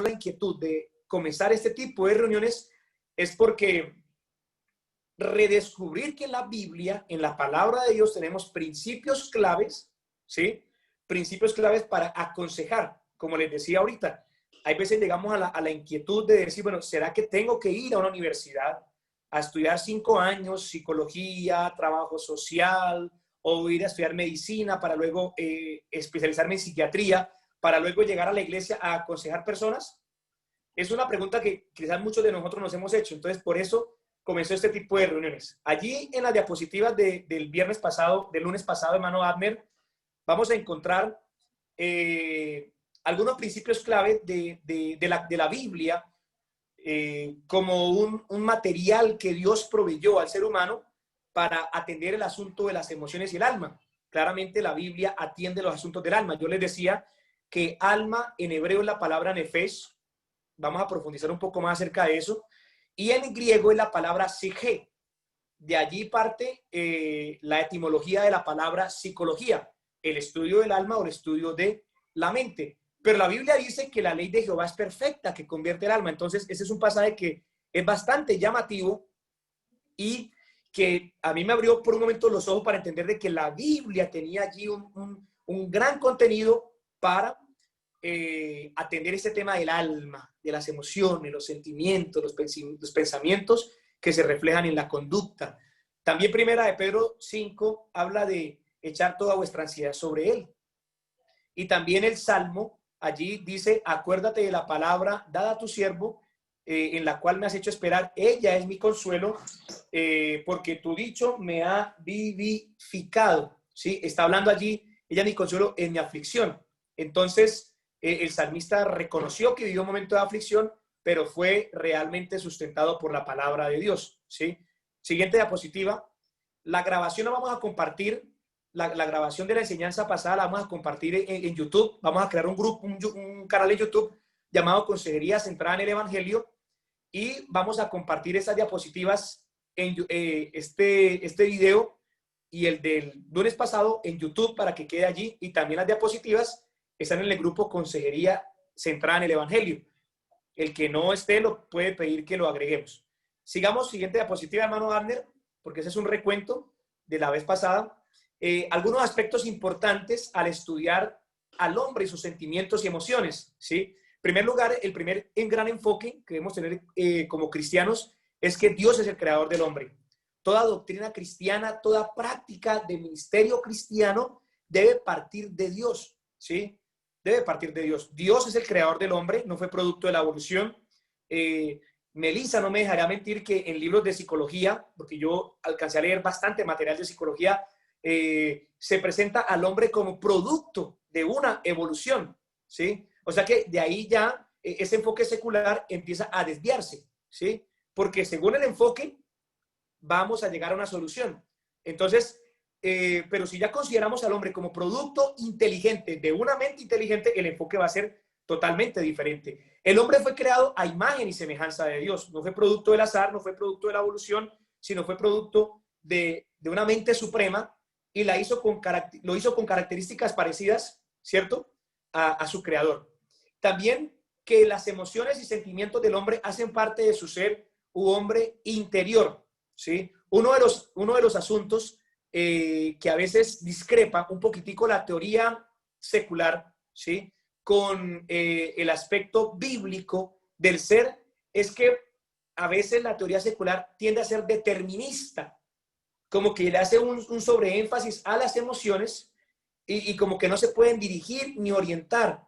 la inquietud de comenzar este tipo de reuniones es porque redescubrir que en la Biblia, en la palabra de Dios, tenemos principios claves, ¿sí? Principios claves para aconsejar, como les decía ahorita. Hay veces llegamos a la inquietud de decir, bueno, ¿será que tengo que ir a una universidad a estudiar 5 años psicología, trabajo social, o ir a estudiar medicina para luego especializarme en psiquiatría, para luego llegar a la iglesia a aconsejar personas? Es una pregunta que quizás muchos de nosotros nos hemos hecho. Entonces, por eso comenzó este tipo de reuniones. Allí en las diapositivas del viernes pasado, del lunes pasado, hermano Abner, vamos a encontrar algunos principios clave de la Biblia como un material que Dios proveyó al ser humano para atender el asunto de las emociones y el alma. Claramente la Biblia atiende los asuntos del alma. Yo les decía que alma en hebreo es la palabra nefesh. Vamos a profundizar un poco más acerca de eso. Y en griego es la palabra psique. De allí parte la etimología de la palabra psicología, el estudio del alma o el estudio de la mente. Pero la Biblia dice que la ley de Jehová es perfecta, que convierte el alma. Entonces, ese es un pasaje que es bastante llamativo y que a mí me abrió por un momento los ojos para entender de que la Biblia tenía allí un gran contenido para atender este tema del alma, de las emociones, los sentimientos, los pensamientos que se reflejan en la conducta. También Primera de Pedro 5 habla de echar toda vuestra ansiedad sobre él. Y también el Salmo, allí dice, acuérdate de la palabra dada a tu siervo, en la cual me has hecho esperar. Ella es mi consuelo, porque tu dicho me ha vivificado. ¿Sí? Está hablando allí, ella es mi consuelo en mi aflicción. Entonces, el salmista reconoció que vivió un momento de aflicción, pero fue realmente sustentado por la palabra de Dios. ¿Sí? Siguiente diapositiva. La grabación la vamos a compartir. La grabación de la enseñanza pasada la vamos a compartir en YouTube. Vamos a crear un grupo, un canal de YouTube llamado Consejería Centrada en el Evangelio, y vamos a compartir esas diapositivas en este video y el del lunes pasado en YouTube para que quede allí, y también las diapositivas están en el grupo Consejería Centrada en el Evangelio. El que no esté lo puede pedir que lo agreguemos. Sigamos, siguiente diapositiva, hermano Abner, porque ese es un recuento de la vez pasada. Algunos aspectos importantes al estudiar al hombre y sus sentimientos y emociones, ¿sí? En primer lugar, el primer gran enfoque que debemos tener como cristianos es que Dios es el creador del hombre. Toda doctrina cristiana, toda práctica de ministerio cristiano debe partir de Dios, ¿sí? Debe partir de Dios. Dios es el creador del hombre, no fue producto de la evolución. Melissa no me dejaría mentir que en libros de psicología, porque yo alcancé a leer bastante material de psicología, se presenta al hombre como producto de una evolución, ¿sí? O sea que de ahí ya ese enfoque secular empieza a desviarse, ¿sí? Porque según el enfoque vamos a llegar a una solución. Entonces, pero si ya consideramos al hombre como producto inteligente de una mente inteligente, el enfoque va a ser totalmente diferente. El hombre fue creado a imagen y semejanza de Dios. No fue producto del azar, no fue producto de la evolución, sino fue producto de una mente suprema, y lo hizo con características parecidas, ¿cierto?, a su creador. También que las emociones y sentimientos del hombre hacen parte de su ser u hombre interior, ¿sí? Uno de los asuntos que a veces discrepa un poquitico la teoría secular, ¿sí?, con el aspecto bíblico del ser, es que a veces la teoría secular tiende a ser determinista, como que le hace un sobreénfasis a las emociones y como que no se pueden dirigir ni orientar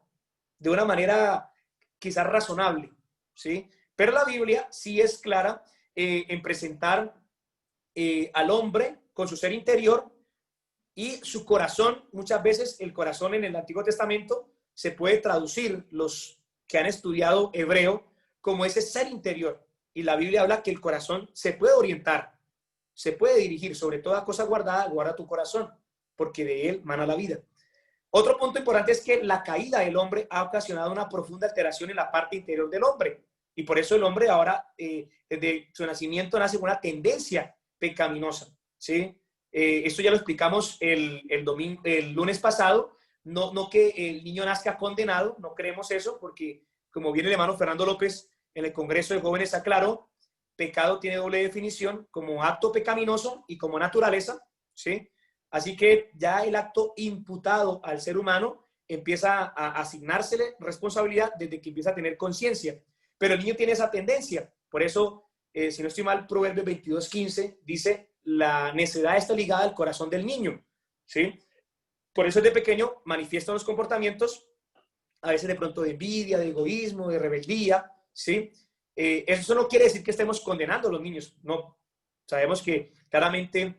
de una manera quizás razonable, ¿sí? Pero la Biblia sí es clara en presentar al hombre con su ser interior y su corazón. Muchas veces el corazón en el Antiguo Testamento se puede traducir, los que han estudiado hebreo, como ese ser interior. Y la Biblia habla que el corazón se puede orientar, se puede dirigir. Sobre toda cosa guardada, guarda tu corazón, porque de él mana la vida. Otro punto importante es que la caída del hombre ha ocasionado una profunda alteración en la parte interior del hombre. Y por eso el hombre ahora, desde su nacimiento, nace con una tendencia pecaminosa, ¿sí? Esto ya lo explicamos el lunes pasado. No que el niño nazca condenado, no creemos eso, porque como bien el hermano Fernando López en el Congreso de Jóvenes aclaró, pecado tiene doble definición, como acto pecaminoso y como naturaleza, ¿sí? Así que ya el acto imputado al ser humano empieza a asignársele responsabilidad desde que empieza a tener conciencia. Pero el niño tiene esa tendencia. Por eso, si no estoy mal, Proverbios 22:15 dice, la necedad está ligada al corazón del niño, ¿sí? Por eso desde pequeño manifiesta los comportamientos, a veces de pronto de envidia, de egoísmo, de rebeldía, ¿sí? Eso no quiere decir que estemos condenando a los niños, no. Sabemos que claramente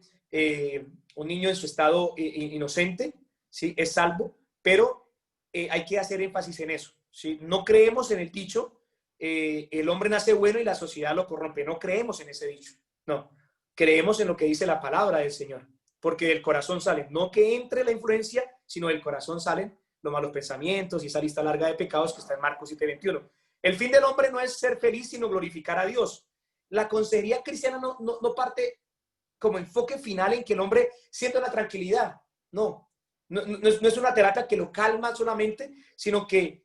un niño en su estado inocente, ¿sí? Es salvo, pero hay que hacer énfasis en eso, ¿sí? No creemos en el dicho, el hombre nace bueno y la sociedad lo corrompe. No creemos en ese dicho, no. Creemos en lo que dice la palabra del Señor, porque del corazón salen, no que entre la influencia, sino del corazón salen los malos pensamientos y esa lista larga de pecados que está en Marcos 7:21. El fin del hombre no es ser feliz, sino glorificar a Dios. La consejería cristiana no parte como enfoque final en que el hombre sienta la tranquilidad. No es una terapia que lo calma solamente, sino que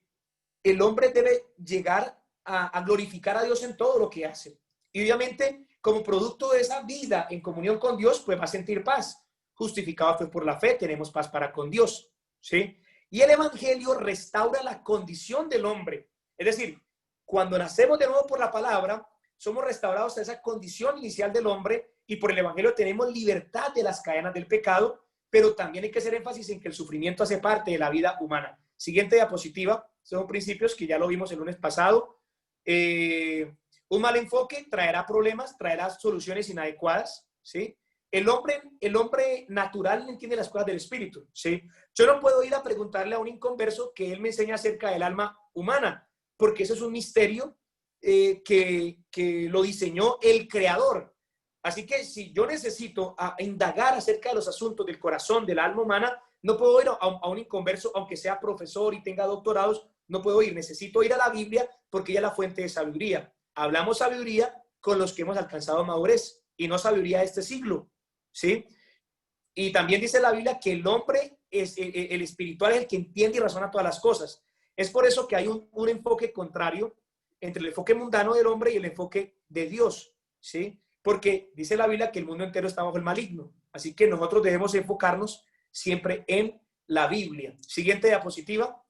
el hombre debe llegar a glorificar a Dios en todo lo que hace. Y obviamente, como producto de esa vida en comunión con Dios, pues va a sentir paz. Justificado fue por la fe, tenemos paz para con Dios, ¿sí? Y el evangelio restaura la condición del hombre. Es decir, cuando nacemos de nuevo por la palabra, somos restaurados a esa condición inicial del hombre y por el evangelio tenemos libertad de las cadenas del pecado, pero también hay que hacer énfasis en que el sufrimiento hace parte de la vida humana. Siguiente diapositiva, son principios que ya lo vimos el lunes pasado. Un mal enfoque traerá problemas, traerá soluciones inadecuadas, ¿sí? El hombre natural no entiende las cosas del espíritu, ¿sí? Yo no puedo ir a preguntarle a un inconverso que él me enseñe acerca del alma humana, porque eso es un misterio que lo diseñó el creador. Así que si yo necesito indagar acerca de los asuntos del corazón, del alma humana, no puedo ir a un inconverso, aunque sea profesor y tenga doctorados, no puedo ir. Necesito ir a la Biblia porque ella es la fuente de sabiduría. Hablamos sabiduría con los que hemos alcanzado madurez y no sabiduría de este siglo, ¿sí? Y también dice la Biblia que el hombre, el espiritual es el que entiende y razona todas las cosas. Es por eso que hay un enfoque contrario entre el enfoque mundano del hombre y el enfoque de Dios, ¿sí? Porque dice la Biblia que el mundo entero está bajo el maligno. Así que nosotros debemos enfocarnos siempre en la Biblia. Siguiente diapositiva.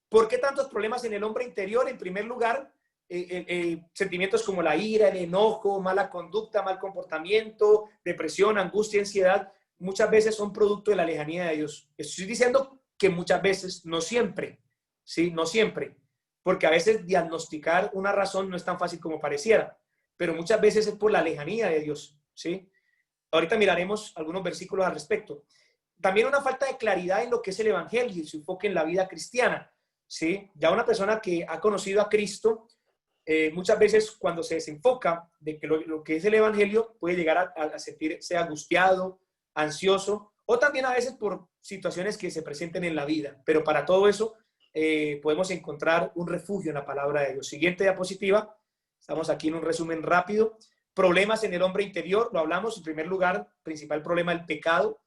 ¿Por qué tantos problemas en el hombre interior? En primer lugar, sentimientos como la ira, el enojo, mala conducta, mal comportamiento, depresión, angustia, ansiedad, muchas veces son producto de la lejanía de Dios. Estoy diciendo que muchas veces, no siempre, ¿sí? No siempre, porque a veces diagnosticar una razón no es tan fácil como pareciera, pero muchas veces es por la lejanía de Dios, ¿sí? Ahorita miraremos algunos versículos al respecto. También una falta de claridad en lo que es el evangelio y su enfoque en la vida cristiana, ¿sí? Ya una persona que ha conocido a Cristo, muchas veces cuando se desenfoca de que lo que es el evangelio puede llegar a sentirse angustiado, ansioso, o también a veces por situaciones que se presenten en la vida. Pero para todo eso podemos encontrar un refugio en la palabra de Dios. Siguiente diapositiva. Estamos aquí en un resumen rápido. Problemas en el hombre interior, lo hablamos. En primer lugar, principal problema, el pecado.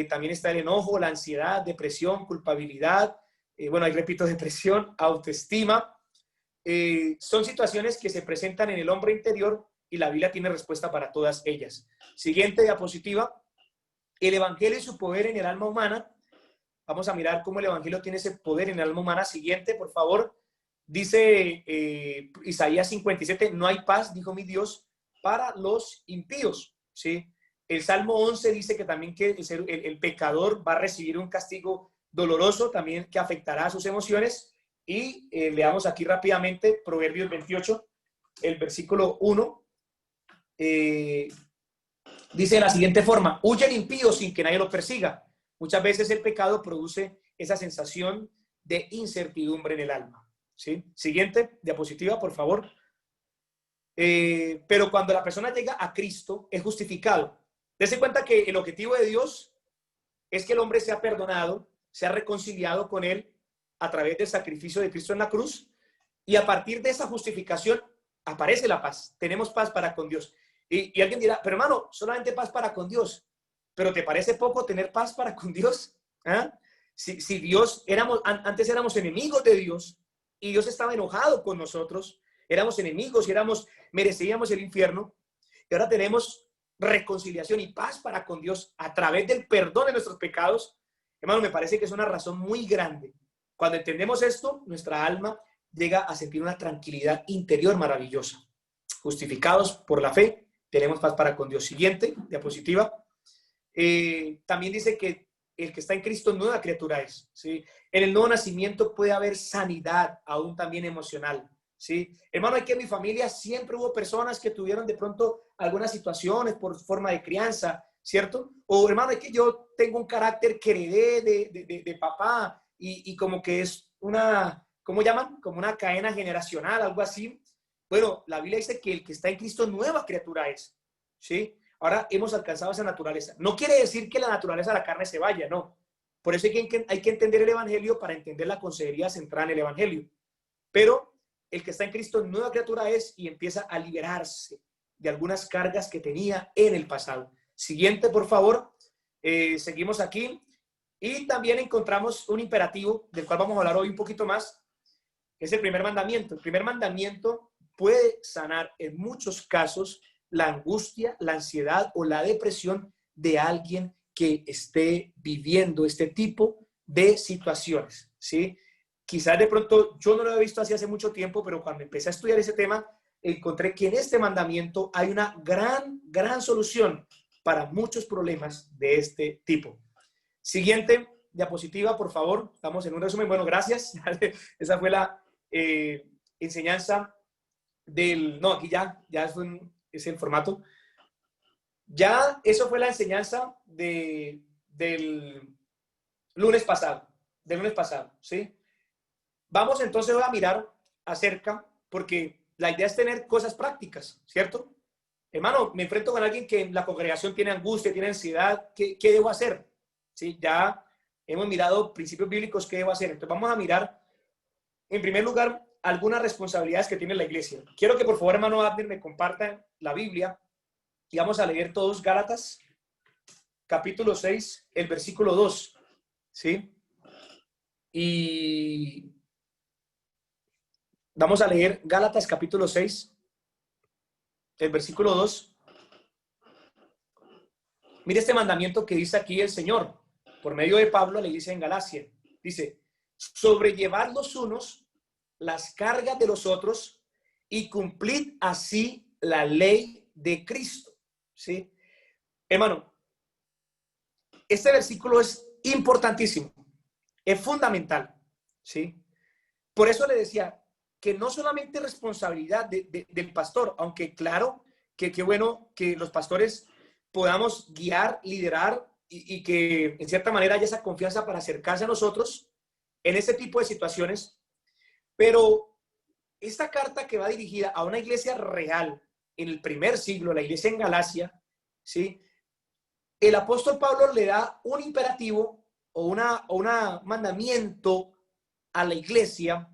También está el enojo, la ansiedad, depresión, culpabilidad. Bueno, ahí repito, depresión, autoestima. Son situaciones que se presentan en el hombre interior y la Biblia tiene respuesta para todas ellas. Siguiente diapositiva. El evangelio y su poder en el alma humana. Vamos a mirar cómo el evangelio tiene ese poder en el alma humana. Siguiente, por favor. Dice Isaías 57, no hay paz, dijo mi Dios, para los impíos, ¿sí? El Salmo 11 dice que también que el pecador va a recibir un castigo doloroso, también que afectará a sus emociones. Y leamos aquí rápidamente Proverbios 28, el versículo 1. Dice de la siguiente forma, huye el impío sin que nadie lo persiga. Muchas veces el pecado produce esa sensación de incertidumbre en el alma. ¿Sí? Siguiente diapositiva, por favor. Pero cuando la persona llega a Cristo, es justificado. Dese cuenta que el objetivo de Dios es que el hombre sea perdonado, sea reconciliado con él a través del sacrificio de Cristo en la cruz, y a partir de esa justificación aparece la paz. Tenemos paz para con Dios. Y alguien dirá, pero hermano, solamente paz para con Dios. ¿Pero te parece poco tener paz para con Dios? ¿Ah? Si Dios, antes éramos enemigos de Dios, y Dios estaba enojado con nosotros, éramos enemigos y merecíamos el infierno, y ahora tenemos reconciliación y paz para con Dios a través del perdón de nuestros pecados. Hermano, me parece que es una razón muy grande. Cuando entendemos esto, nuestra alma llega a sentir una tranquilidad interior maravillosa. Justificados por la fe, tenemos paz para con Dios. Siguiente diapositiva. También dice que el que está en Cristo nueva criatura es, ¿sí? En el nuevo nacimiento puede haber sanidad, aún también emocional, ¿sí? Hermano, aquí en mi familia siempre hubo personas que tuvieron de pronto algunas situaciones por forma de crianza, ¿cierto? O hermano, es que yo tengo un carácter que heredé de papá y como que es una, ¿cómo llaman? Como una cadena generacional, algo así. Bueno, la Biblia dice que el que está en Cristo nueva criatura es, ¿sí? Ahora hemos alcanzado esa naturaleza. No quiere decir que la naturaleza de la carne se vaya, no. Por eso hay que entender el Evangelio para entender la consejería central en el Evangelio. Pero el que está en Cristo nueva criatura es y empieza a liberarse de algunas cargas que tenía en el pasado. Siguiente, por favor. Seguimos aquí. Y también encontramos un imperativo del cual vamos a hablar hoy un poquito más, que es el primer mandamiento. El primer mandamiento puede sanar en muchos casos la angustia, la ansiedad o la depresión de alguien que esté viviendo este tipo de situaciones, ¿sí? Quizás de pronto yo no lo he visto así hace mucho tiempo, pero cuando empecé a estudiar ese tema, encontré que en este mandamiento hay una gran solución para muchos problemas de este tipo. Siguiente diapositiva, por favor. Estamos en un resumen. Bueno, gracias. Esa fue la enseñanza del... No, aquí ya es el formato. Ya eso fue la enseñanza del lunes pasado. ¿Sí? Vamos entonces a mirar acerca, porque la idea es tener cosas prácticas, ¿cierto? Hermano, me enfrento con alguien que en la congregación tiene angustia, tiene ansiedad. ¿Qué debo hacer? ¿Sí? Ya hemos mirado principios bíblicos, ¿qué debo hacer? Entonces vamos a mirar, en primer lugar, algunas responsabilidades que tiene la iglesia. Quiero que por favor, hermano Abner, me compartan la Biblia y vamos a leer todos Gálatas, capítulo 6, el versículo 2, ¿sí? Y vamos a leer Gálatas, capítulo 6, el versículo 2. Mire este mandamiento que dice aquí el Señor, por medio de Pablo, le dice en Galacia, dice, sobrellevad los unos las cargas de los otros y cumplid así la ley de Cristo, ¿sí? Hermano, este versículo es importantísimo, es fundamental, ¿sí? Por eso le decía que no solamente es responsabilidad del pastor, aunque claro que qué bueno que los pastores podamos guiar, liderar y que en cierta manera haya esa confianza para acercarse a nosotros en este tipo de situaciones. Pero esta carta que va dirigida a una iglesia real en el primer siglo, la iglesia en Galacia, ¿sí? El apóstol Pablo le da un imperativo o una mandamiento a la iglesia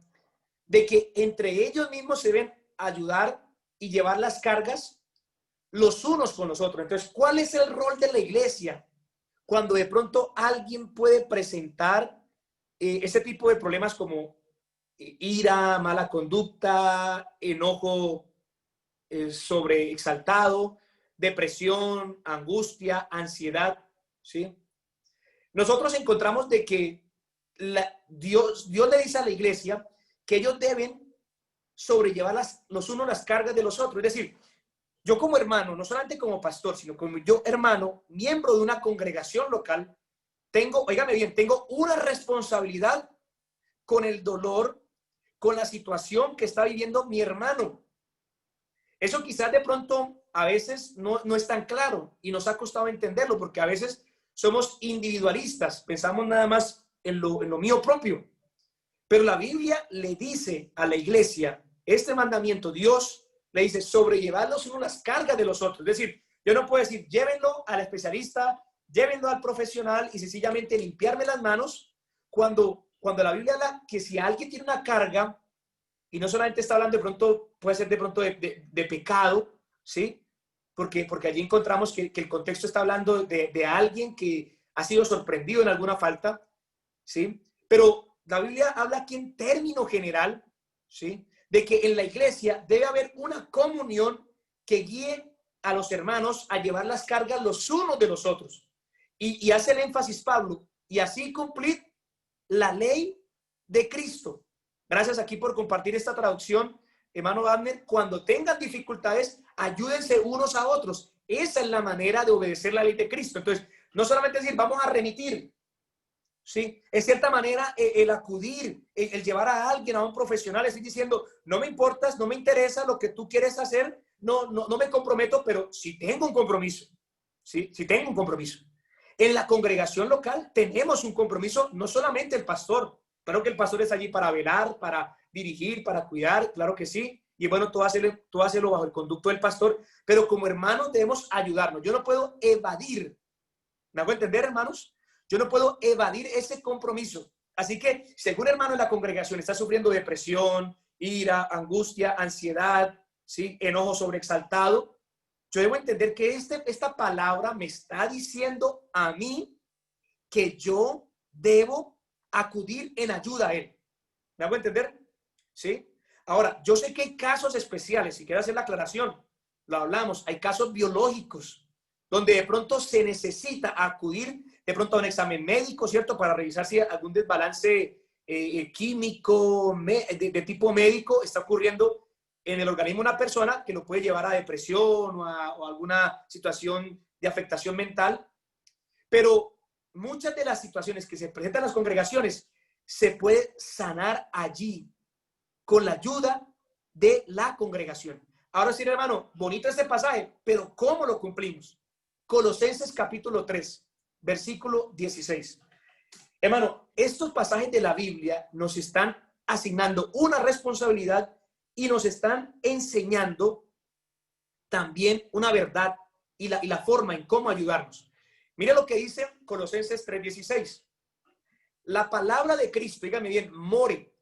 de que entre ellos mismos se deben ayudar y llevar las cargas los unos con los otros. Entonces, ¿cuál es el rol de la iglesia cuando de pronto alguien puede presentar ese tipo de problemas como ira, mala conducta, enojo sobreexaltado, depresión, angustia, ansiedad, ¿sí? Nosotros encontramos de que Dios le dice a la iglesia que ellos deben sobrellevar los unos las cargas de los otros. Es decir, yo como hermano, no solamente como pastor, sino como yo hermano, miembro de una congregación local, tengo, óigame bien, tengo una responsabilidad con el dolor, con la situación que está viviendo mi hermano. Eso quizás de pronto a veces no es tan claro y nos ha costado entenderlo porque a veces somos individualistas, pensamos nada más en lo mío propio. Pero la Biblia le dice a la iglesia, este mandamiento, Dios le dice, sobrellevarlos uno las cargas de los otros. Es decir, yo no puedo decir, llévenlo al especialista, llévenlo al profesional y sencillamente limpiarme las manos cuando la Biblia habla que si alguien tiene una carga, y no solamente está hablando de pronto, puede ser de pronto de pecado, ¿sí? Porque allí encontramos que el contexto está hablando de alguien que ha sido sorprendido en alguna falta, ¿sí? Pero la Biblia habla aquí en término general ¿sí? De que en la iglesia debe haber una comunión que guíe a los hermanos a llevar las cargas los unos de los otros. Y hace el énfasis Pablo, y así cumplir la ley de Cristo. Gracias aquí por compartir esta traducción, hermano Abner. Cuando tengan dificultades, ayúdense unos a otros. Esa es la manera de obedecer la ley de Cristo. Entonces, no solamente decir, vamos a remitir, ¿sí? En cierta manera, el acudir, el llevar a alguien, a un profesional, estoy diciendo, no me importas, no me interesa lo que tú quieres hacer, no me comprometo, pero sí tengo un compromiso, ¿sí? Sí tengo un compromiso. En la congregación local tenemos un compromiso, no solamente el pastor. Claro que el pastor es allí para velar, para dirigir, para cuidar, claro que sí. Y bueno, todo hacerlo bajo el conducto del pastor, pero como hermanos debemos ayudarnos. Yo no puedo evadir, ¿me hago entender, hermanos? Yo no puedo evadir ese compromiso. Así que, si algún hermano en la congregación está sufriendo depresión, ira, angustia, ansiedad, ¿sí? Enojo sobreexaltado, yo debo entender que esta palabra me está diciendo a mí que yo debo acudir en ayuda a él. ¿Me hago entender? ¿Sí? Ahora, yo sé que hay casos especiales, si quiero hacer la aclaración, lo hablamos, hay casos biológicos donde de pronto se necesita acudir de pronto a un examen médico, ¿cierto? Para revisar si algún desbalance químico de tipo médico está ocurriendo en el organismo de una persona que lo puede llevar a depresión o a alguna situación de afectación mental. Pero muchas de las situaciones que se presentan en las congregaciones se puede sanar allí con la ayuda de la congregación. Ahora sí, hermano, bonito este pasaje, pero ¿cómo lo cumplimos? Colosenses capítulo 3, versículo 16. Hermano, estos pasajes de la Biblia nos están asignando una responsabilidad y nos están enseñando también una verdad y la forma en cómo ayudarnos. Mire lo que dice Colosenses 3:16. La palabra de Cristo, dígame bien, more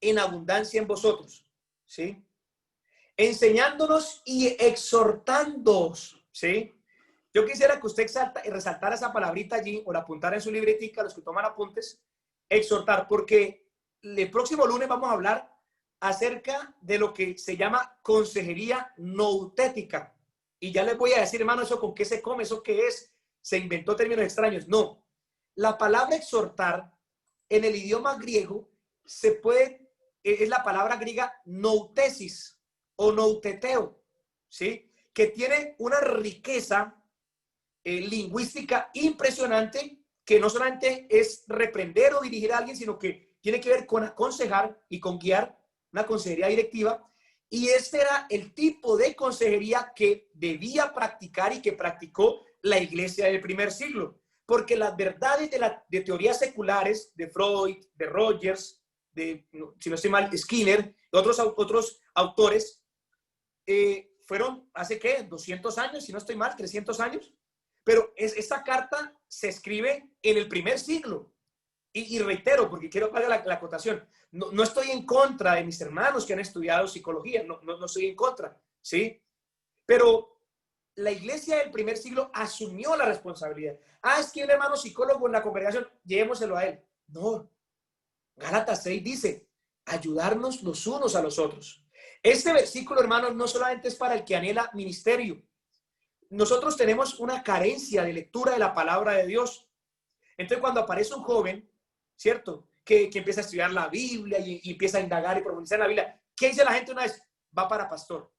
en abundancia en vosotros, ¿sí? Enseñándonos y exhortándoos, ¿sí? Yo quisiera que usted resaltara esa palabrita allí o la apuntara en su libretica, los que toman apuntes, exhortar, porque el próximo lunes vamos a hablar acerca de lo que se llama consejería noutética. Y ya les voy a decir, hermano, eso con qué se come, eso qué es, se inventó términos extraños. No, la palabra exhortar en el idioma griego es la palabra griega noutesis o nouteteo, ¿sí? Que tiene una riqueza lingüística impresionante, que no solamente es reprender o dirigir a alguien, sino que tiene que ver con aconsejar y con guiar, una consejería directiva. Y este era el tipo de consejería que debía practicar y que practicó la iglesia del primer siglo. Porque las verdades de teorías seculares, de Freud, de Rogers, si no estoy mal, Skinner, de otros autores, fueron hace, ¿qué? 200 años, si no estoy mal, 300 años. Pero esta carta se escribe en el primer siglo. Y reitero, porque quiero pagar la acotación, no estoy en contra de mis hermanos que han estudiado psicología, no estoy en contra, ¿sí? Pero la iglesia del primer siglo asumió la responsabilidad. Es que un hermano psicólogo en la congregación, llevémoselo a él. No, Gálatas 6 dice, ayudarnos los unos a los otros. Este versículo, hermanos, no solamente es para el que anhela ministerio. Nosotros tenemos una carencia de lectura de la palabra de Dios. Entonces, cuando aparece un joven, ¿cierto? Que empieza a estudiar la Biblia y empieza a indagar y profundizar en la Biblia, ¿qué dice la gente una vez? Va para pastor,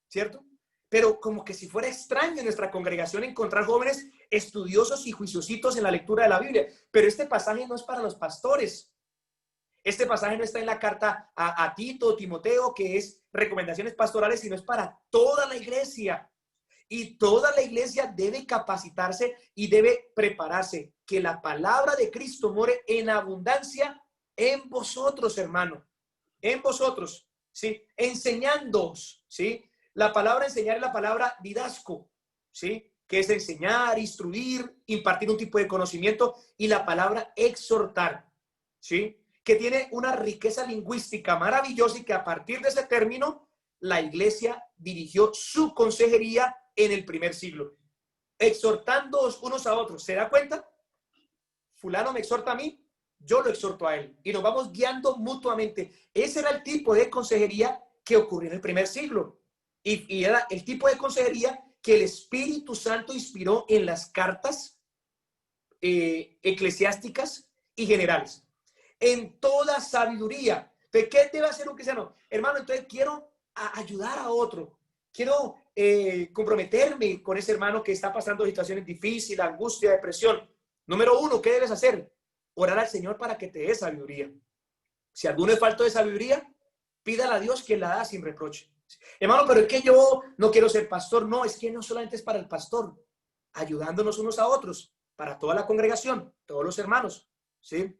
¿cierto? Pero como que si fuera extraño en nuestra congregación encontrar jóvenes estudiosos y juiciositos en la lectura de la Biblia. Pero este pasaje no es para los pastores. Este pasaje no está en la carta a Tito, Timoteo, que es recomendaciones pastorales, sino es para toda la iglesia. Y toda la iglesia debe capacitarse y debe prepararse. Que la palabra de Cristo more en abundancia en vosotros, hermano. En vosotros, ¿sí? Enseñándoos, ¿sí? La palabra enseñar es la palabra didasco, ¿sí? Que es enseñar, instruir, impartir un tipo de conocimiento. Y la palabra exhortar, ¿sí? Que tiene una riqueza lingüística maravillosa y que a partir de ese término la iglesia dirigió su consejería en el primer siglo, exhortándoos unos a otros. ¿Se da cuenta? Fulano me exhorta a mí, yo lo exhorto a él. Y nos vamos guiando mutuamente. Ese era el tipo de consejería que ocurrió en el primer siglo. Y era el tipo de consejería que el Espíritu Santo inspiró en las cartas eclesiásticas y generales. En toda sabiduría. ¿De qué debe hacer un cristiano? Hermano, entonces quiero ayudar a otro. Quiero comprometerme con ese hermano que está pasando situaciones difíciles, angustia, depresión. Número uno, ¿qué debes hacer? Orar al Señor para que te dé sabiduría. Si alguno es falto de sabiduría, pídale a Dios, quien la da sin reproche. Hermano, pero es que yo no quiero ser pastor. No, es que no solamente es para el pastor, ayudándonos unos a otros, para toda la congregación, todos los hermanos, ¿sí?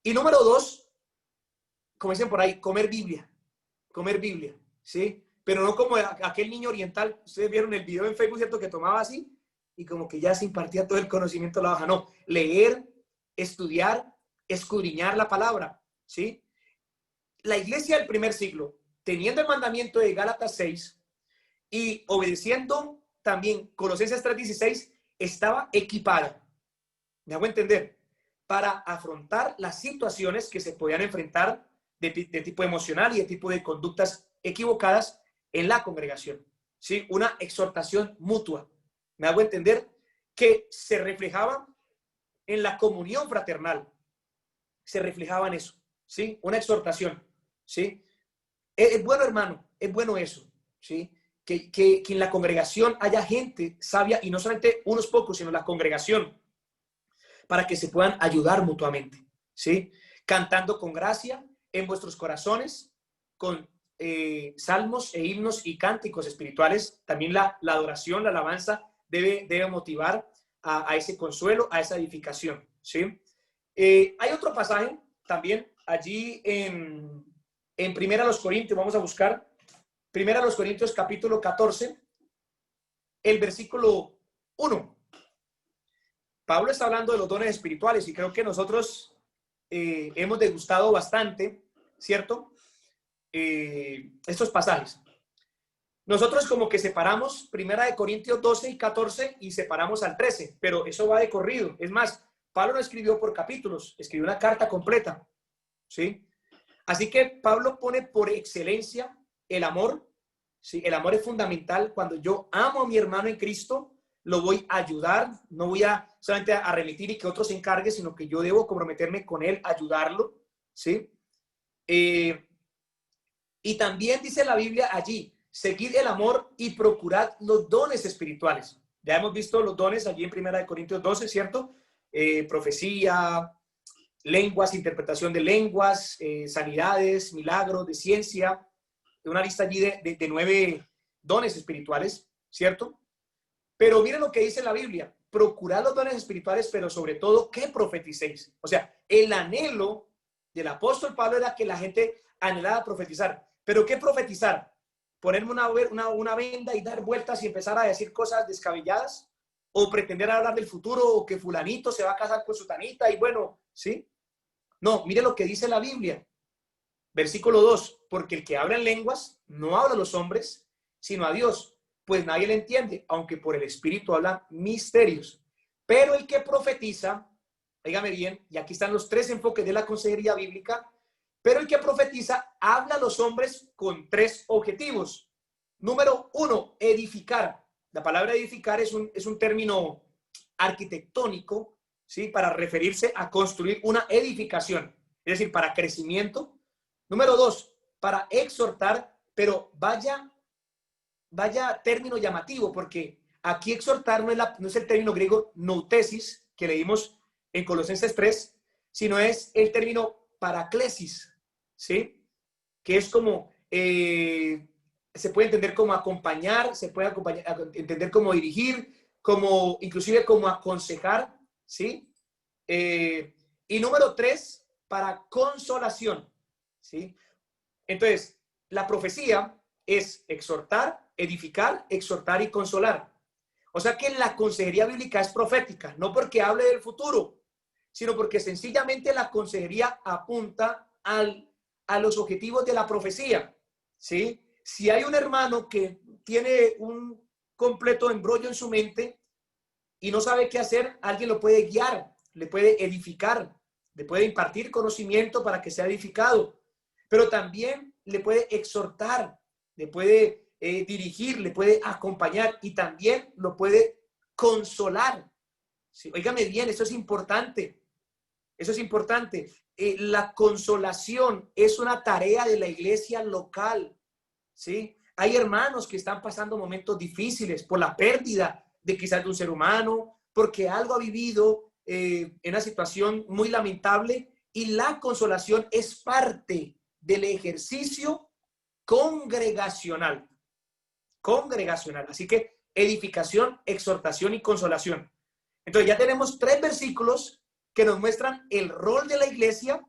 Y número dos, como dicen por ahí, comer Biblia, ¿sí? Pero no como aquel niño oriental. Ustedes vieron el video en Facebook, ¿cierto? Que tomaba así y como que ya se impartía todo el conocimiento de la hoja. No, leer, estudiar, escudriñar la palabra, ¿sí? La iglesia del primer siglo, teniendo el mandamiento de Gálatas 6 y obedeciendo también Colosenses 3:16, estaba equipada, me hago entender, para afrontar las situaciones que se podían enfrentar de tipo emocional y de tipo de conductas equivocadas en la congregación, ¿sí? Una exhortación mutua, me hago entender, que se reflejaba en la comunión fraternal, se reflejaba en eso, ¿sí? Una exhortación, ¿sí? Es bueno, hermano, es bueno eso, ¿sí? Que en la congregación haya gente sabia, y no solamente unos pocos, sino la congregación, para que se puedan ayudar mutuamente, ¿sí? Cantando con gracia en vuestros corazones, con salmos e himnos y cánticos espirituales. También la adoración, la alabanza debe motivar a ese consuelo, a esa edificación, ¿sí? Hay otro pasaje también allí en Primera a los Corintios, vamos a buscar Primera a los Corintios capítulo 14, el versículo 1. Pablo está hablando de los dones espirituales y creo que nosotros hemos degustado bastante, ¿cierto? Estos pasajes. Nosotros como que separamos Primera de Corintios 12 y 14 y separamos al 13, pero eso va de corrido. Es más, Pablo no escribió por capítulos, escribió una carta completa, ¿sí? Así que Pablo pone por excelencia el amor, ¿sí? El amor es fundamental. Cuando yo amo a mi hermano en Cristo, lo voy a ayudar, no voy a solamente a remitir y que otro se encargue, sino que yo debo comprometerme con él, ayudarlo, ¿sí? Y también dice la Biblia allí, seguid el amor y procurad los dones espirituales. Ya hemos visto los dones allí en Primera de Corintios 12, ¿cierto? Profecía, lenguas, interpretación de lenguas, sanidades, milagros, de ciencia, una lista allí de 9 dones espirituales, ¿cierto? Pero miren lo que dice la Biblia, procurad los dones espirituales, pero sobre todo que profeticéis. O sea, el anhelo del apóstol Pablo era que la gente anhelaba profetizar. ¿Pero qué profetizar? ¿Ponerme una venda y dar vueltas y empezar a decir cosas descabelladas? ¿O pretender hablar del futuro o que fulanito se va a casar con sutanita y bueno, ¿sí? No, mire lo que dice la Biblia. Versículo 2, porque el que habla en lenguas no habla a los hombres, sino a Dios, pues nadie le entiende, aunque por el Espíritu habla misterios. Pero el que profetiza, dígame bien, y aquí están los 3 enfoques de la consejería bíblica, pero el que profetiza habla a los hombres con 3 objetivos. Número 1, edificar. La palabra edificar es un término arquitectónico, ¿sí? Para referirse a construir una edificación, es decir, para crecimiento. Número 2, para exhortar, pero vaya término llamativo, porque aquí exhortar no es el término griego noutesis que leímos en Colosenses 3, sino es el término paraclesis, ¿sí? Que es como, se puede entender como acompañar, se puede entender como dirigir, como inclusive como aconsejar, ¿sí? Y número 3, para consolación, ¿sí? Entonces, la profecía es exhortar, edificar, exhortar y consolar. O sea que la consejería bíblica es profética, no porque hable del futuro, sino porque sencillamente la consejería apunta a los objetivos de la profecía, ¿sí? Si hay un hermano que tiene un completo embrollo en su mente y no sabe qué hacer, alguien lo puede guiar, le puede edificar, le puede impartir conocimiento para que sea edificado, pero también le puede exhortar, le puede dirigir, le puede acompañar y también lo puede consolar. Sí, óigame bien, eso es importante. Eso es importante. La consolación es una tarea de la iglesia local, ¿sí? Hay hermanos que están pasando momentos difíciles por la pérdida de quizás de un ser humano, porque algo ha vivido en una situación muy lamentable, y la consolación es parte del ejercicio congregacional. Congregacional. Así que edificación, exhortación y consolación. Entonces ya tenemos 3 versículos que nos muestran el rol de la iglesia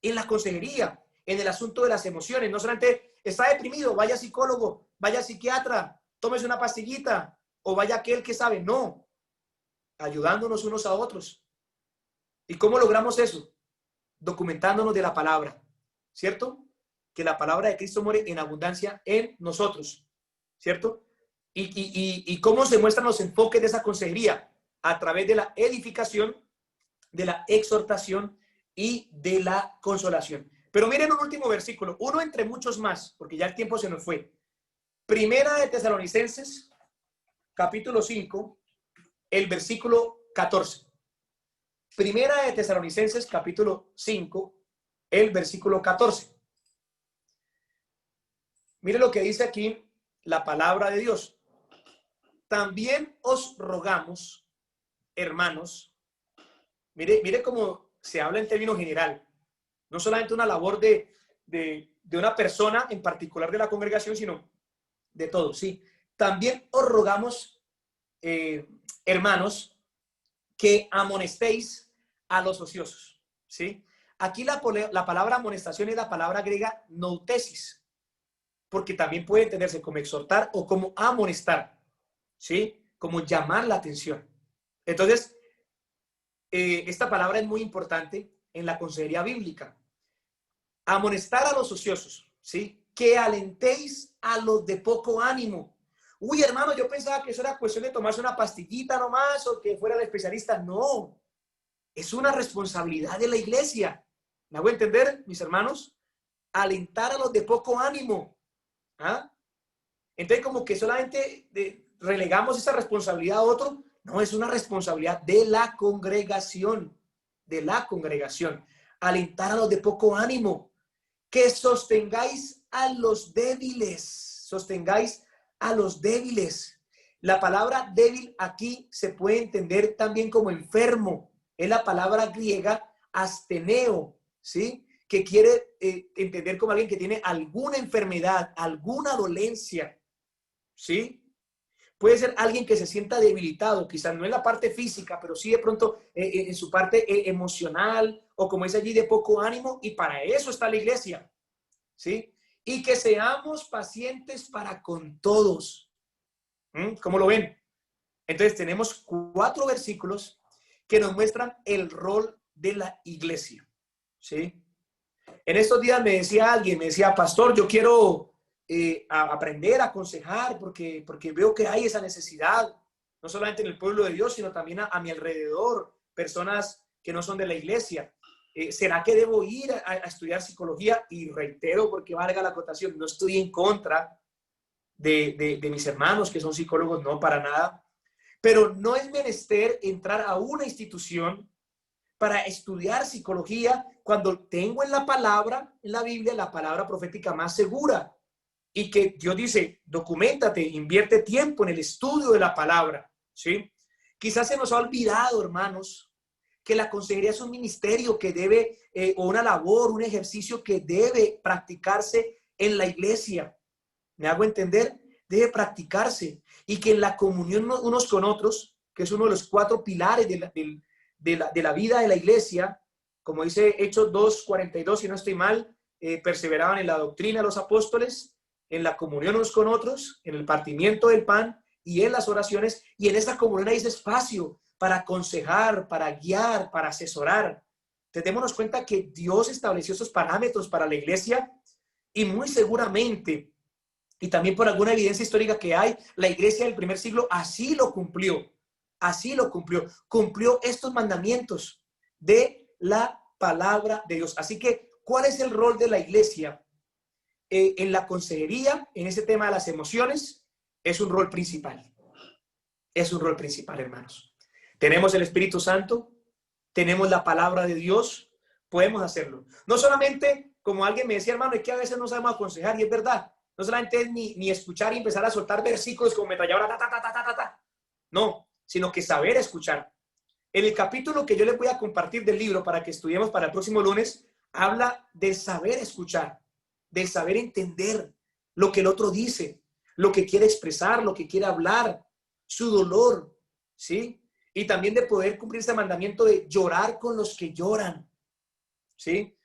en la consejería, en el asunto de las emociones. No solamente está deprimido, vaya psicólogo, vaya psiquiatra, tómese una pastillita, o vaya aquel que sabe. No, ayudándonos unos a otros. ¿Y cómo logramos eso? Documentándonos de la palabra, ¿cierto? Que la palabra de Cristo muere en abundancia en nosotros, ¿cierto? ¿Y cómo se muestran los enfoques de esa consejería? A través de la edificación, de la exhortación y de la consolación. Pero miren un último versículo, uno entre muchos más, porque ya el tiempo se nos fue. Primera de Tesalonicenses, capítulo 5, el versículo 14. Primera de Tesalonicenses, capítulo 5, el versículo 14. Mire lo que dice aquí la palabra de Dios. También os rogamos, hermanos, mire cómo se habla en términos general, no solamente una labor de una persona en particular de la congregación, sino de todos, ¿sí? También os rogamos, hermanos, que amonestéis a los ociosos, ¿sí? Aquí la palabra amonestación es la palabra griega noutesis, porque también puede entenderse como exhortar o como amonestar, ¿sí? Como llamar la atención. Entonces, esta palabra es muy importante en la consejería bíblica. Amonestar a los ociosos, ¿sí? Que alentéis a los de poco ánimo. Uy, hermano, yo pensaba que eso era cuestión de tomarse una pastillita nomás o que fuera el especialista. No, es una responsabilidad de la iglesia. ¿Me hago entender, mis hermanos? Alentar a los de poco ánimo. ¿Ah? Entonces, como que solamente relegamos esa responsabilidad a otro. No, es una responsabilidad de la congregación. De la congregación. Alentar a los de poco ánimo. Que sostengáis a los débiles. Sostengáis a los débiles. La palabra débil aquí se puede entender también como enfermo. Es la palabra griega asteneo, ¿sí? Que quiere entender como alguien que tiene alguna enfermedad, alguna dolencia, ¿sí? Puede ser alguien que se sienta debilitado, quizás no en la parte física, pero sí de pronto en su parte emocional, o como es allí, de poco ánimo, y para eso está la iglesia, ¿sí? Y que seamos pacientes para con todos. ¿Cómo lo ven? Entonces tenemos 4 versículos que nos muestran el rol de la iglesia, ¿sí? En estos días me decía alguien, me decía, pastor, yo quiero aprender a aconsejar porque veo que hay esa necesidad, no solamente en el pueblo de Dios, sino también a mi alrededor, personas que no son de la iglesia. ¿Será que debo ir a estudiar psicología? Y reitero, porque valga la acotación, no estoy en contra de mis hermanos que son psicólogos, no, para nada. Pero no es menester entrar a una institución para estudiar psicología cuando tengo en la palabra, en la Biblia, la palabra profética más segura. Y que Dios dice, documéntate, invierte tiempo en el estudio de la palabra, ¿sí? Quizás se nos ha olvidado, hermanos, que la consejería es un ministerio que debe, o una labor, un ejercicio que debe practicarse en la iglesia. ¿Me hago entender? Debe practicarse. Y que en la comunión unos con otros, que es uno de los 4 pilares de la vida de la iglesia, como dice Hechos 2:42, si no estoy mal, perseveraban en la doctrina de los apóstoles, en la comunión unos con otros, en el partimiento del pan y en las oraciones. Y en esta comunión hay ese espacio para aconsejar, para guiar, para asesorar. Entonces, démonos cuenta que Dios estableció esos parámetros para la iglesia, y muy seguramente, y también por alguna evidencia histórica que hay, la iglesia del primer siglo así lo cumplió. Así lo cumplió. Cumplió estos mandamientos de la palabra de Dios. Así que, ¿cuál es el rol de la iglesia en la consejería, en ese tema de las emociones? Es un rol principal. Es un rol principal, hermanos. Tenemos el Espíritu Santo, tenemos la palabra de Dios, podemos hacerlo. No solamente, como alguien me decía, hermano, es que a veces no sabemos aconsejar, y es verdad. No solamente es ni escuchar y empezar a soltar versículos como metralladora, no, sino que saber escuchar. En el capítulo que yo les voy a compartir del libro para que estudiemos para el próximo lunes, habla de saber escuchar, de saber entender lo que el otro dice, lo que quiere expresar, lo que quiere hablar, su dolor, ¿sí? Y también de poder cumplir este mandamiento de llorar con los que lloran, ¿sí?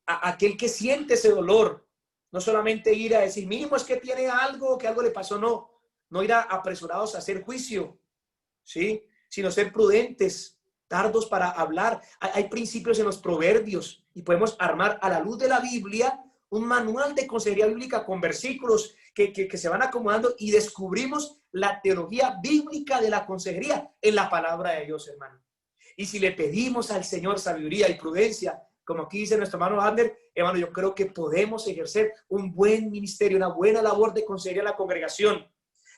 Aquel que siente ese dolor, no solamente ir a decir, mínimo es que tiene algo, que algo le pasó, no ir apresurados a hacer juicio, ¿sí? Sino ser prudentes, tardos para hablar. Hay principios en los proverbios y podemos armar a la luz de la Biblia un manual de consejería bíblica con versículos que se van acomodando y descubrimos la teología bíblica de la consejería en la palabra de Dios, hermano. Y si le pedimos al Señor sabiduría y prudencia, como aquí dice nuestro hermano Ander, hermano, yo creo que podemos ejercer un buen ministerio, una buena labor de consejería a la congregación.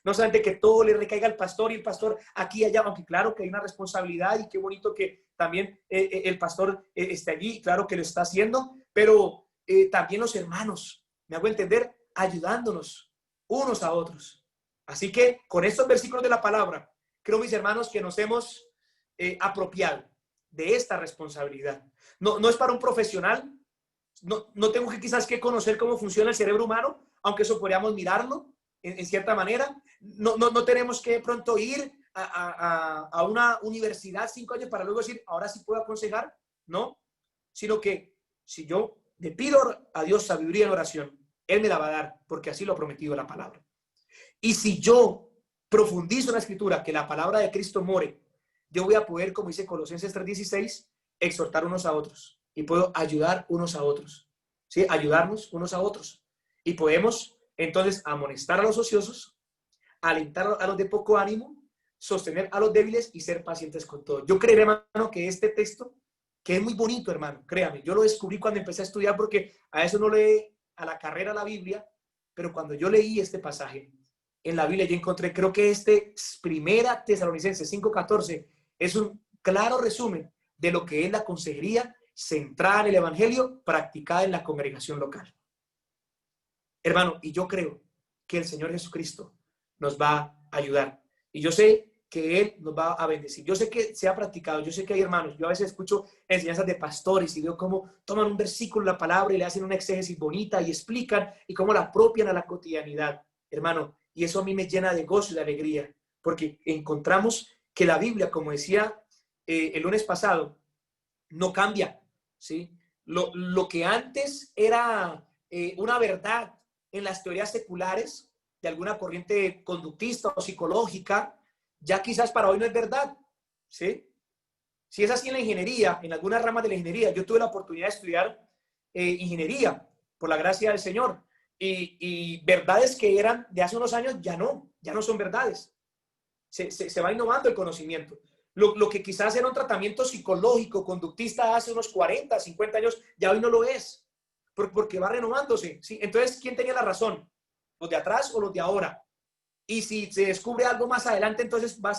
No solamente que todo le recaiga al pastor y el pastor aquí y allá, aunque claro que hay una responsabilidad y qué bonito que también el pastor esté allí, claro que lo está haciendo, pero también los hermanos, me hago entender, ayudándonos unos a otros. Así que con estos versículos de la palabra, creo, mis hermanos, que nos hemos apropiado de esta responsabilidad. No es para un profesional, no tengo que quizás que conocer cómo funciona el cerebro humano, aunque eso podríamos mirarlo en cierta manera. No tenemos que de pronto ir a una universidad 5 años para luego decir, ahora sí puedo aconsejar, no, sino que si yo le pido a Dios sabiduría en oración, Él me la va a dar, porque así lo ha prometido la palabra. Y si yo profundizo en la escritura, que la palabra de Cristo more, yo voy a poder, como dice Colosenses 3:16, exhortar unos a otros y puedo ayudar unos a otros, ¿sí? Ayudarnos unos a otros. Y podemos entonces amonestar a los ociosos, alentar a los de poco ánimo, sostener a los débiles y ser pacientes con todo. Yo creeré, hermano, que este texto, que es muy bonito, hermano, créame, yo lo descubrí cuando empecé a estudiar porque a eso no lee a la carrera la Biblia, pero cuando yo leí este pasaje en la Biblia, yo encontré, creo que primera Tesalonicenses 5:14 es un claro resumen de lo que es la consejería centrada en el evangelio practicada en la congregación local. Hermano, y yo creo que el Señor Jesucristo nos va a ayudar. Y yo sé que Él nos va a bendecir. Yo sé que se ha practicado, yo sé que hay hermanos, yo a veces escucho enseñanzas de pastores y veo cómo toman un versículo, la palabra, y le hacen una exégesis bonita y explican y cómo la apropian a la cotidianidad, hermano. Y eso a mí me llena de gozo y de alegría, porque encontramos que la Biblia, como decía el lunes pasado, no cambia, ¿sí? Lo que antes era una verdad en las teorías seculares de alguna corriente conductista o psicológica, ya quizás para hoy no es verdad, ¿sí? Si es así en la ingeniería, en algunas ramas de la ingeniería, yo tuve la oportunidad de estudiar ingeniería, por la gracia del Señor, y verdades que eran de hace unos años ya no son verdades. Se va innovando el conocimiento. Lo que quizás era un tratamiento psicológico, conductista hace unos 40, 50 años, ya hoy no lo es, porque va renovándose, ¿sí? Entonces, ¿quién tenía la razón? ¿Los de atrás o los de ahora? Y si se descubre algo más adelante, entonces va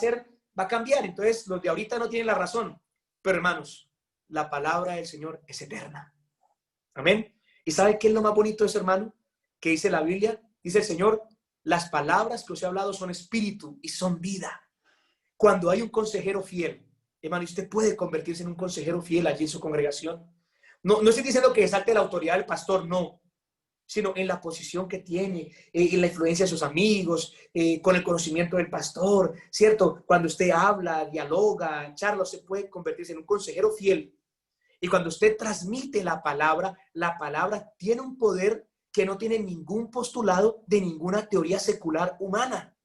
a cambiar. Entonces, los de ahorita no tienen la razón. Pero, hermanos, la palabra del Señor es eterna. Amén. ¿Y sabe qué es lo más bonito de eso, hermano? Que dice la Biblia, dice el Señor, las palabras que os he hablado son espíritu y son vida. Cuando hay un consejero fiel, hermano, y usted puede convertirse en un consejero fiel allí en su congregación. No estoy diciendo que salte la autoridad del pastor, no, sino en la posición que tiene, en la influencia de sus amigos, con el conocimiento del pastor, ¿cierto? Cuando usted habla, dialoga, charla, se puede convertirse en un consejero fiel. Y cuando usted transmite la palabra tiene un poder que no tiene ningún postulado de ninguna teoría secular humana.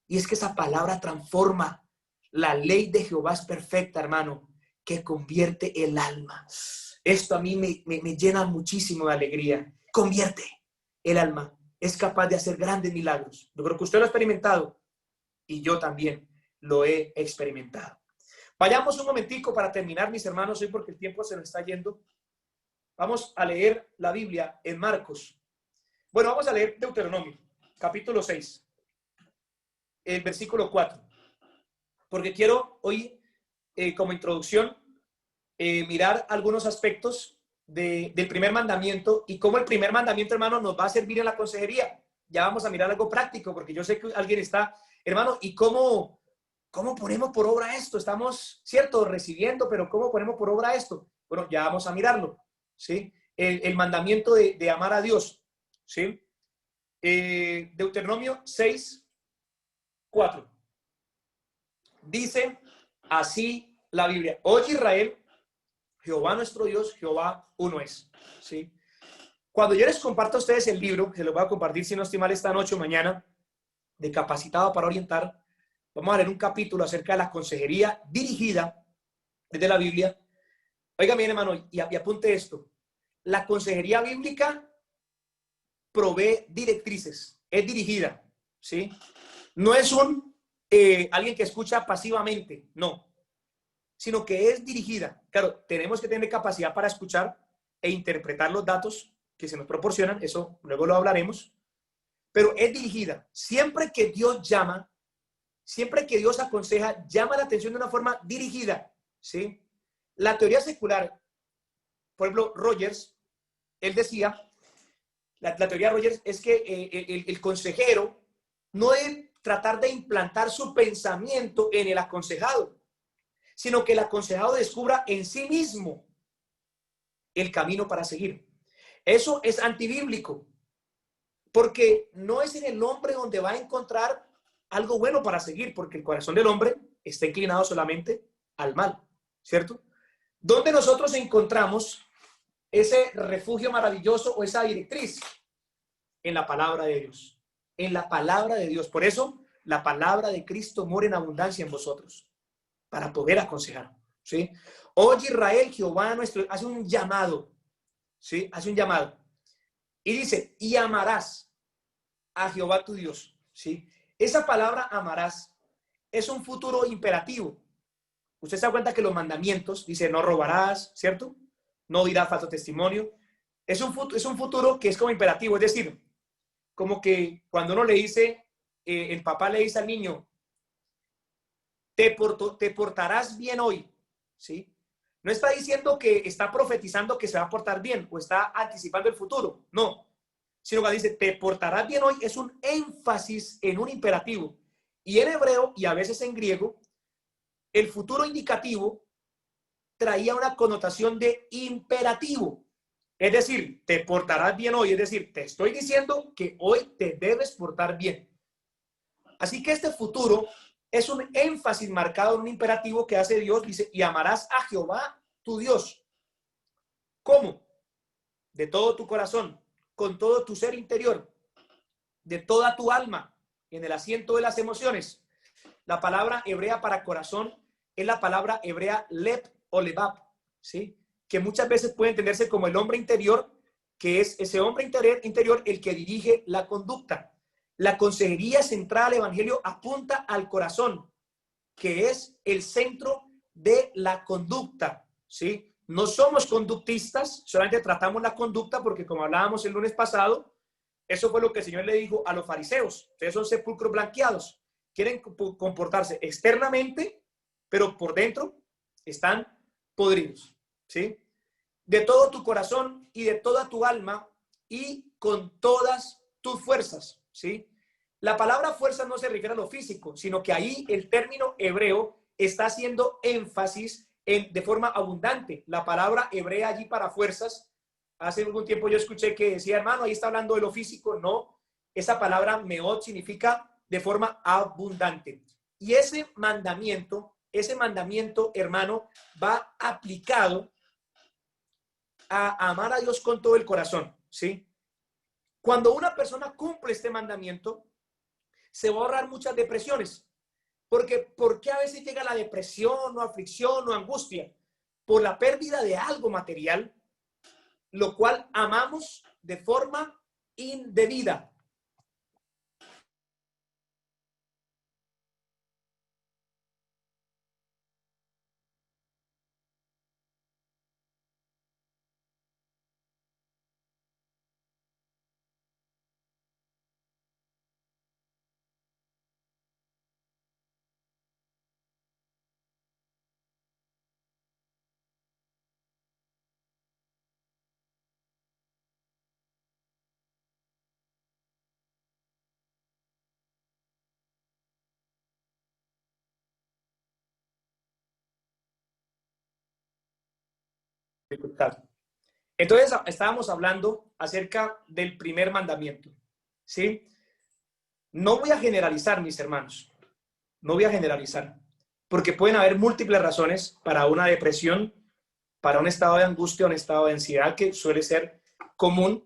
Y es que esa palabra transforma. La ley de Jehová es perfecta, hermano, que convierte el alma. Esto a mí me llena muchísimo de alegría. Convierte el alma. Es capaz de hacer grandes milagros. Yo creo que usted lo ha experimentado y yo también lo he experimentado. Vayamos un momentico para terminar, mis hermanos, hoy porque el tiempo se nos está yendo. Vamos a leer la Biblia en Marcos. Bueno, vamos a leer Deuteronomio, capítulo 6, el versículo 4. Porque quiero hoy, como introducción, mirar algunos aspectos del primer mandamiento y cómo el primer mandamiento, hermano, nos va a servir en la consejería. Ya vamos a mirar algo práctico, porque yo sé que alguien está, hermano, ¿y cómo ponemos por obra esto? Estamos, cierto, recibiendo, pero ¿cómo ponemos por obra esto? Bueno, ya vamos a mirarlo, ¿sí? El mandamiento de amar a Dios, ¿sí? Deuteronomio 6, 4. Dice así la Biblia: Oye Israel, Jehová nuestro Dios, Jehová uno es, ¿sí? Cuando yo les comparto a ustedes el libro, que lo voy a compartir si no estoy mal esta noche o mañana, de Capacitado para Orientar, vamos a leer un capítulo acerca de la consejería dirigida desde la Biblia. Oiga bien, hermano, y apunte esto: la consejería bíblica provee directrices, es dirigida, ¿sí? No es alguien que escucha pasivamente, no, sino que es dirigida. Claro, tenemos que tener capacidad para escuchar e interpretar los datos que se nos proporcionan, eso luego lo hablaremos, pero es dirigida. Siempre que Dios llama, siempre que Dios aconseja, llama la atención de una forma dirigida, ¿sí? La teoría secular, por ejemplo, Rogers, él decía, la teoría de Rogers es que el consejero no debe tratar de implantar su pensamiento en el aconsejado, sino que el aconsejado descubra en sí mismo el camino para seguir. Eso es antibíblico, porque no es en el hombre donde va a encontrar algo bueno para seguir, porque el corazón del hombre está inclinado solamente al mal, ¿cierto? ¿Dónde nosotros encontramos ese refugio maravilloso o esa directriz? En la palabra de Dios, en la palabra de Dios. Por eso la palabra de Cristo mora en abundancia en vosotros, para poder aconsejar, ¿sí? Oye Israel, Jehová nuestro, hace un llamado, ¿sí? Hace un llamado. Y dice, y amarás a Jehová tu Dios, ¿sí? Esa palabra amarás es un futuro imperativo. Usted se da cuenta que los mandamientos, dice, no robarás, ¿cierto? No dirás falso testimonio. Es un futuro que es como imperativo, es decir, como que cuando uno le dice, el papá le dice al niño, te portarás bien hoy, ¿sí? No está diciendo que está profetizando que se va a portar bien o está anticipando el futuro, no. Sino que dice, te portarás bien hoy, es un énfasis en un imperativo. Y en hebreo y a veces en griego, el futuro indicativo traía una connotación de imperativo. Es decir, te portarás bien hoy, es decir, te estoy diciendo que hoy te debes portar bien. Así que este futuro es un énfasis marcado en un imperativo que hace Dios, dice, y amarás a Jehová tu Dios. ¿Cómo? De todo tu corazón, con todo tu ser interior, de toda tu alma, en el asiento de las emociones. La palabra hebrea para corazón es la palabra hebrea leb o lebab, ¿sí? Que muchas veces puede entenderse como el hombre interior, que es ese hombre interior el que dirige la conducta. La consejería central al evangelio apunta al corazón, que es el centro de la conducta, ¿sí? No somos conductistas, solamente tratamos la conducta porque, como hablábamos el lunes pasado, eso fue lo que el Señor le dijo a los fariseos. Ustedes son sepulcros blanqueados, quieren comportarse externamente, pero por dentro están podridos, ¿sí? De todo tu corazón y de toda tu alma y con todas tus fuerzas, ¿sí? La palabra fuerza no se refiere a lo físico, sino que ahí el término hebreo está haciendo énfasis de forma abundante. La palabra hebrea allí para fuerzas, hace algún tiempo yo escuché que decía, hermano, ahí está hablando de lo físico. No, esa palabra meot significa de forma abundante. Y ese mandamiento, hermano, va aplicado a amar a Dios con todo el corazón, ¿sí? Cuando una persona cumple este mandamiento, se va a ahorrar muchas depresiones. Porque, ¿por qué a veces llega la depresión o aflicción o angustia? Por la pérdida de algo material, lo cual amamos de forma indebida. dificultad. Entonces, estábamos hablando acerca del primer mandamiento, ¿sí? No voy a generalizar, mis hermanos, no voy a generalizar, porque pueden haber múltiples razones para una depresión, para un estado de angustia, un estado de ansiedad que suele ser común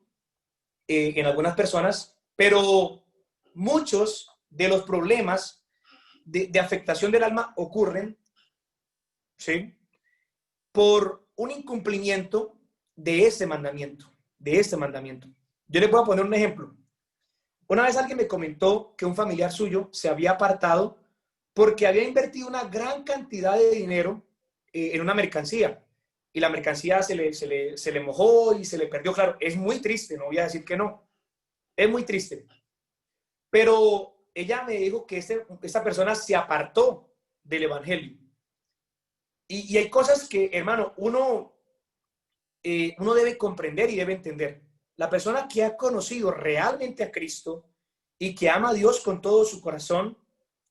en algunas personas, pero muchos de los problemas de afectación del alma ocurren, ¿sí?, por un incumplimiento de ese mandamiento, de este mandamiento. Yo les voy a poner un ejemplo. Una vez alguien me comentó que un familiar suyo se había apartado porque había invertido una gran cantidad de dinero en una mercancía y la mercancía se le mojó y se le perdió. Claro, es muy triste, no voy a decir que no, es muy triste. Pero ella me dijo que esta persona se apartó del evangelio. Y hay cosas que, hermano, uno debe comprender y debe entender. La persona que ha conocido realmente a Cristo y que ama a Dios con todo su corazón,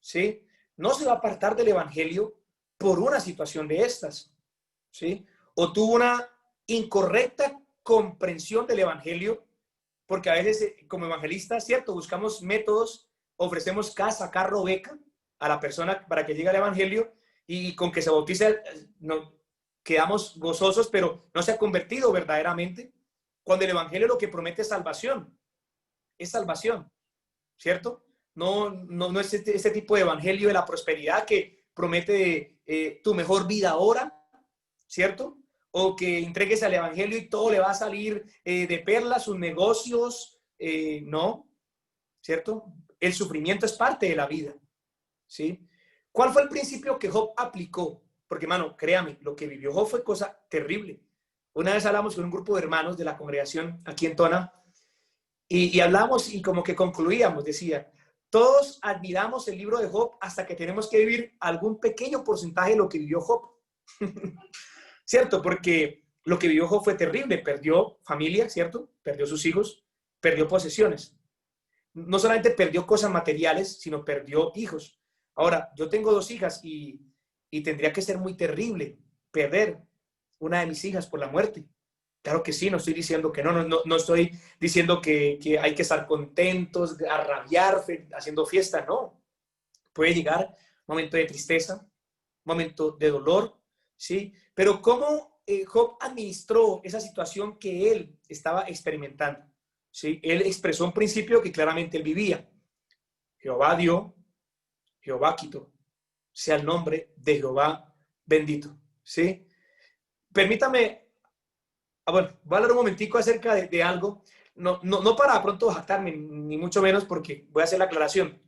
¿sí?, no se va a apartar del evangelio por una situación de estas, ¿sí? O tuvo una incorrecta comprensión del evangelio, porque a veces como evangelistas, ¿cierto?, buscamos métodos, ofrecemos casa, carro, beca a la persona para que llegue al evangelio y con que se bautice no, quedamos gozosos, pero no se ha convertido verdaderamente, cuando el evangelio lo que promete es salvación, ¿cierto? No es este tipo de evangelio de la prosperidad que promete tu mejor vida ahora, ¿cierto? O que entregues al evangelio y todo le va a salir de perlas, sus negocios, no, ¿cierto? El sufrimiento es parte de la vida, ¿sí? ¿Cuál fue el principio que Job aplicó? Porque, hermano, créame, lo que vivió Job fue cosa terrible. Una vez hablamos con un grupo de hermanos de la congregación aquí en Tona y hablamos y como que concluíamos, decía, todos admiramos el libro de Job hasta que tenemos que vivir algún pequeño porcentaje de lo que vivió Job. ¿Cierto? Porque lo que vivió Job fue terrible. Perdió familia, ¿cierto? Perdió sus hijos, perdió posesiones. No solamente perdió cosas materiales, sino perdió hijos. Ahora, yo tengo 2 hijas y tendría que ser muy terrible perder una de mis hijas por la muerte. Claro que sí, no estoy diciendo que no estoy diciendo que hay que estar contentos, a rabiar, haciendo fiesta, no. Puede llegar un momento de tristeza, un momento de dolor, ¿sí? Pero ¿cómo Job administró esa situación que él estaba experimentando? ¿Sí? Él expresó un principio que claramente él vivía. Jehová dio, Jehová quitó. Sea el nombre de Jehová bendito, ¿sí? Permítame, bueno, voy a hablar un momentico acerca de algo, no para pronto jactarme, ni mucho menos, porque voy a hacer la aclaración.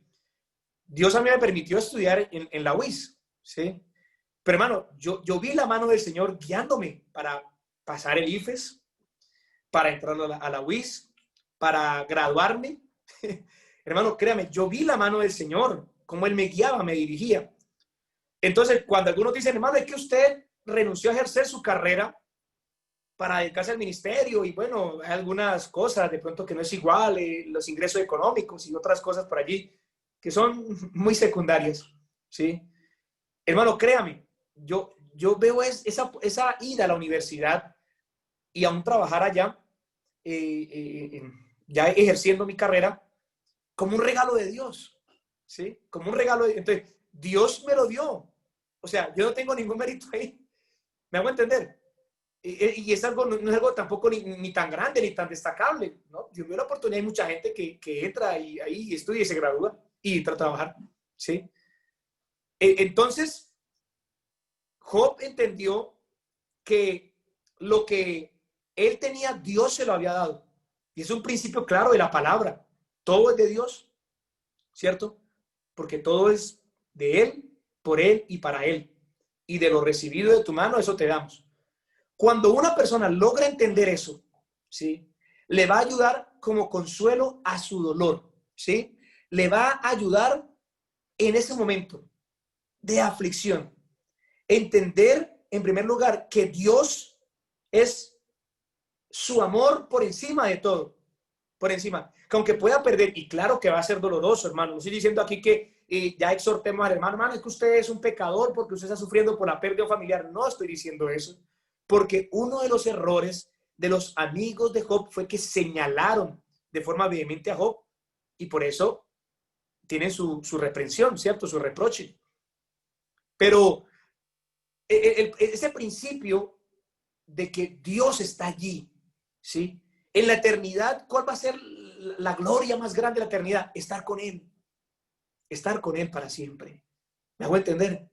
Dios a mí me permitió estudiar en la UIS, ¿sí? Pero hermano, yo vi la mano del Señor guiándome para pasar el IFES, para entrar a la UIS, para graduarme. Hermano, créame, yo vi la mano del Señor, cómo Él me guiaba, me dirigía. Entonces, cuando algunos dicen, hermano, es que usted renunció a ejercer su carrera para dedicarse al ministerio y bueno, hay algunas cosas de pronto que no es igual, los ingresos económicos y otras cosas por allí que son muy secundarias, ¿sí? Hermano, créame, yo veo esa ida a la universidad y aún trabajar allá, ya ejerciendo mi carrera, como un regalo de Dios, ¿sí? Como un regalo entonces, Dios me lo dio. O sea, yo no tengo ningún mérito ahí. ¿Me hago entender? Y es algo, no es algo tampoco ni tan grande, ni tan destacable, ¿no? Dios me dio la oportunidad, hay mucha gente que entra ahí y estudia y se gradúa y entra a trabajar, ¿sí? Entonces, Job entendió que lo que él tenía, Dios se lo había dado. Y es un principio claro de la palabra. Todo es de Dios, ¿cierto? Porque todo es de Él, por Él y para Él. Y de lo recibido de tu mano, eso te damos. Cuando una persona logra entender eso, ¿sí?, le va a ayudar como consuelo a su dolor, ¿sí? Le va a ayudar en ese momento de aflicción. Entender, en primer lugar, que Dios es su amor por encima de todo, por encima, que aunque pueda perder, y claro que va a ser doloroso, hermano, no estoy diciendo aquí que ya exhortemos al hermano, es que usted es un pecador porque usted está sufriendo por la pérdida familiar, no estoy diciendo eso, Porque uno de los errores de los amigos de Job fue que señalaron de forma vehemente a Job y por eso tienen su reprensión, ¿cierto? Su reproche. Pero ese principio de que Dios está allí, ¿sí? En la eternidad, ¿cuál va a ser la gloria más grande de la eternidad? Estar con Él para siempre. ¿Me hago entender?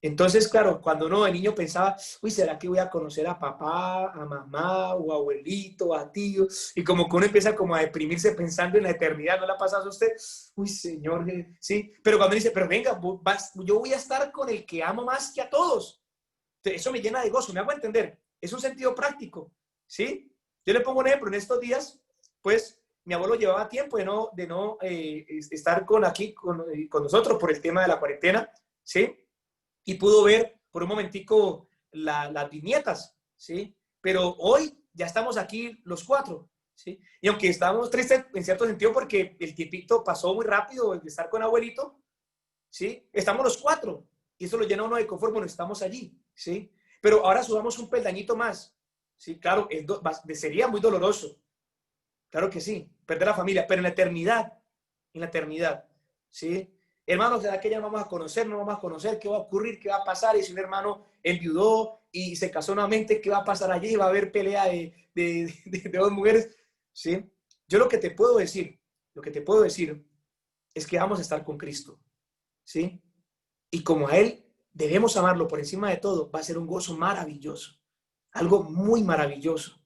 Entonces, claro, cuando uno de niño pensaba, uy, ¿será que voy a conocer a papá, a mamá, o a abuelito, a tío? Y como que uno empieza como a deprimirse pensando en la eternidad, ¿no la pasas a usted? Uy, Señor, sí. Pero cuando dice, pero venga, yo voy a estar con el que amo más que a todos. Entonces, eso me llena de gozo, ¿me hago entender? Es un sentido práctico, ¿sí? Yo le pongo un ejemplo, en estos días, pues, mi abuelo llevaba tiempo de no estar con nosotros por el tema de la cuarentena, ¿sí? Y pudo ver por un momentico las viñetas, ¿sí? Pero hoy ya estamos aquí los cuatro, ¿sí? Y aunque estábamos tristes en cierto sentido porque el tiempito pasó muy rápido de estar con abuelito, ¿sí? Estamos los cuatro y eso lo llena uno de confort, bueno, estamos allí, ¿sí? Pero ahora subamos un peldañito más, ¿sí? Claro, sería muy doloroso, claro que sí, perder la familia, pero en la eternidad, ¿sí? Hermanos, ¿será que ya no vamos a conocer? No vamos a conocer qué va a ocurrir, qué va a pasar. Y si un hermano enviudó y se casó nuevamente, ¿qué va a pasar allí? Va a haber pelea de dos mujeres, ¿sí? Yo lo que te puedo decir es que vamos a estar con Cristo, ¿sí? Y como a Él debemos amarlo por encima de todo, va a ser un gozo maravilloso, algo muy maravilloso,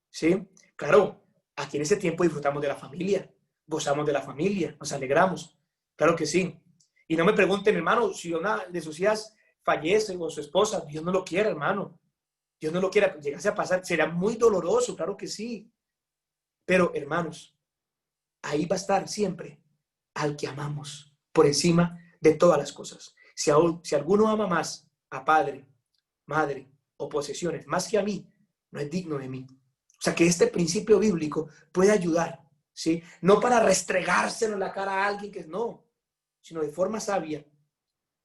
¿sí? Claro, aquí en ese tiempo disfrutamos de la familia, gozamos de la familia, nos alegramos, claro que sí. Y no me pregunten, hermano, si una de sus hijas fallece o su esposa, Dios no lo quiera, hermano. Dios no lo quiera, llegase a pasar, será muy doloroso, claro que sí. Pero, hermanos, ahí va a estar siempre al que amamos, por encima de todas las cosas. Si alguno ama más a padre, madre o posesiones, más que a mí, no es digno de mí. O sea, que este principio bíblico puede ayudar, ¿sí? No para restregárselo en la cara a alguien que no, sino de forma sabia,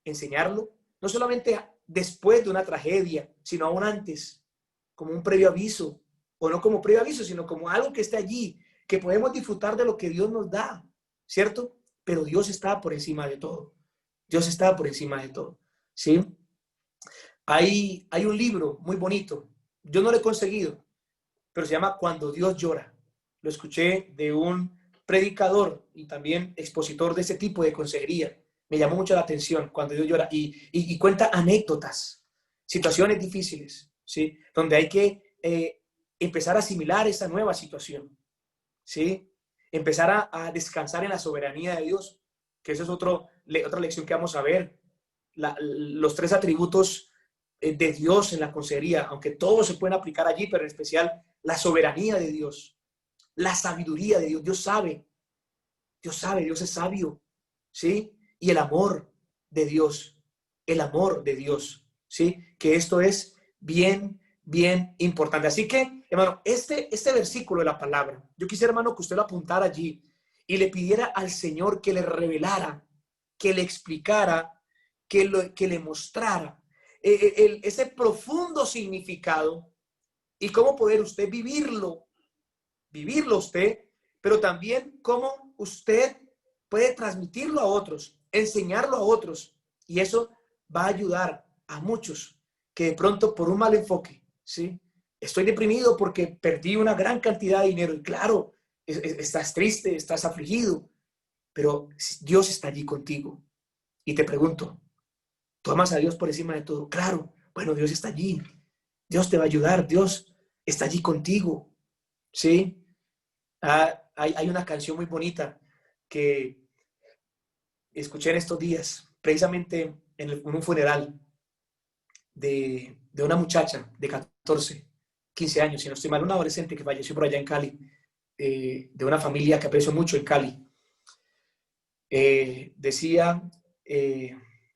enseñarlo, no solamente después de una tragedia, sino aún antes, como un previo aviso, o no como previo aviso, sino como algo que está allí, que podemos disfrutar de lo que Dios nos da, ¿cierto? Pero Dios está por encima de todo. Dios está por encima de todo, ¿sí? Hay un libro muy bonito, yo no lo he conseguido, pero se llama Cuando Dios llora. Lo escuché de un predicador y también expositor de ese tipo de consejería. Me llamó mucho la atención Cuando Dios llora y cuenta anécdotas, situaciones difíciles, ¿sí? Donde hay que empezar a asimilar esa nueva situación, ¿sí? Empezar a descansar en la soberanía de Dios, que eso es otra lección que vamos a ver. Los tres atributos de Dios en la consejería, aunque todos se pueden aplicar allí, pero en especial la soberanía de Dios, la sabiduría de Dios. Dios es sabio, ¿sí? Y el amor de Dios, ¿sí? Que esto es bien, bien importante. Así que, hermano, este versículo de la palabra, yo quisiera, hermano, que usted lo apuntara allí y le pidiera al Señor que le revelara, que le explicara, que le mostrara ese profundo significado y cómo poder usted vivirlo usted, pero también cómo usted puede transmitirlo a otros, enseñarlo a otros. Y eso va a ayudar a muchos que de pronto por un mal enfoque, ¿sí? Estoy deprimido porque perdí una gran cantidad de dinero. Y claro, estás triste, estás afligido, pero Dios está allí contigo. Y te pregunto, ¿tú amas a Dios por encima de todo? Claro, bueno, Dios está allí. Dios te va a ayudar, Dios está allí contigo, ¿sí? Hay una canción muy bonita que escuché en estos días, precisamente en un funeral de una muchacha de 14, 15 años, si no estoy mal, una adolescente que falleció por allá en Cali, de una familia que aprecio mucho en Cali. Decía,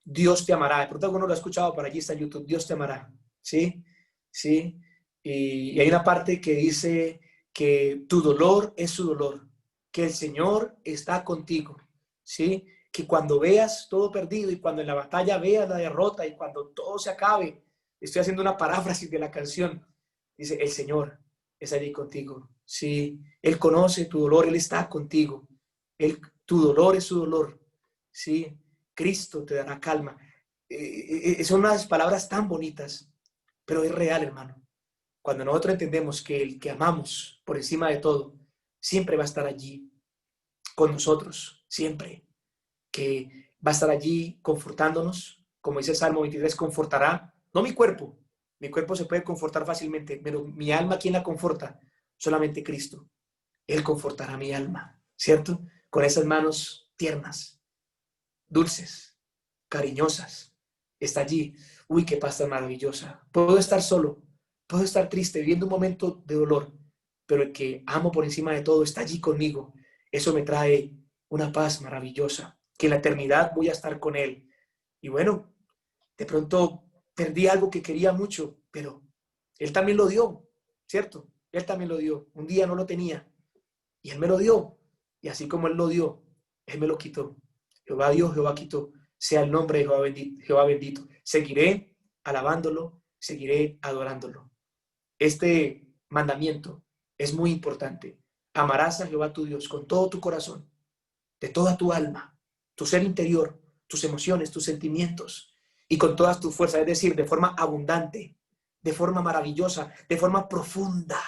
Dios te amará. De pronto alguno lo ha escuchado por allí, está en YouTube, Dios te amará. ¿Sí? ¿Sí? Y hay una parte que dice que tu dolor es su dolor, que el Señor está contigo. ¿Sí? Que cuando veas todo perdido y cuando en la batalla veas la derrota y cuando todo se acabe, Estoy haciendo una paráfrasis de la canción. Dice, el Señor es allí contigo. Sí, Él conoce tu dolor, Él está contigo. Tu dolor es su dolor. Sí, Cristo te dará calma. Son unas palabras tan bonitas, pero es real, hermano. Cuando nosotros entendemos que el que amamos por encima de todo, siempre va a estar allí con nosotros, siempre. Que va a estar allí confortándonos, como dice el Salmo 23, confortará, no mi cuerpo se puede confortar fácilmente, pero mi alma, ¿quién la conforta? Solamente Cristo. Él confortará mi alma, ¿cierto? Con esas manos tiernas, dulces, cariñosas. Está allí. Uy, qué paz tan maravillosa. Puedo estar solo, puedo estar triste, viviendo un momento de dolor, pero el que amo por encima de todo está allí conmigo. Eso me trae una paz maravillosa, que en la eternidad voy a estar con Él. Y bueno, de pronto perdí algo que quería mucho, pero Él también lo dio, ¿cierto? Él también lo dio. Un día no lo tenía y Él me lo dio. Y así como Él lo dio, Él me lo quitó. Jehová dio, Jehová quitó. Sea el nombre de Jehová bendito. Jehová bendito. Seguiré alabándolo, seguiré adorándolo. Este mandamiento es muy importante. Amarás a Jehová tu Dios con todo tu corazón, de toda tu alma, tu ser interior, tus emociones, tus sentimientos y con todas tus fuerzas, es decir, de forma abundante, de forma maravillosa, de forma profunda.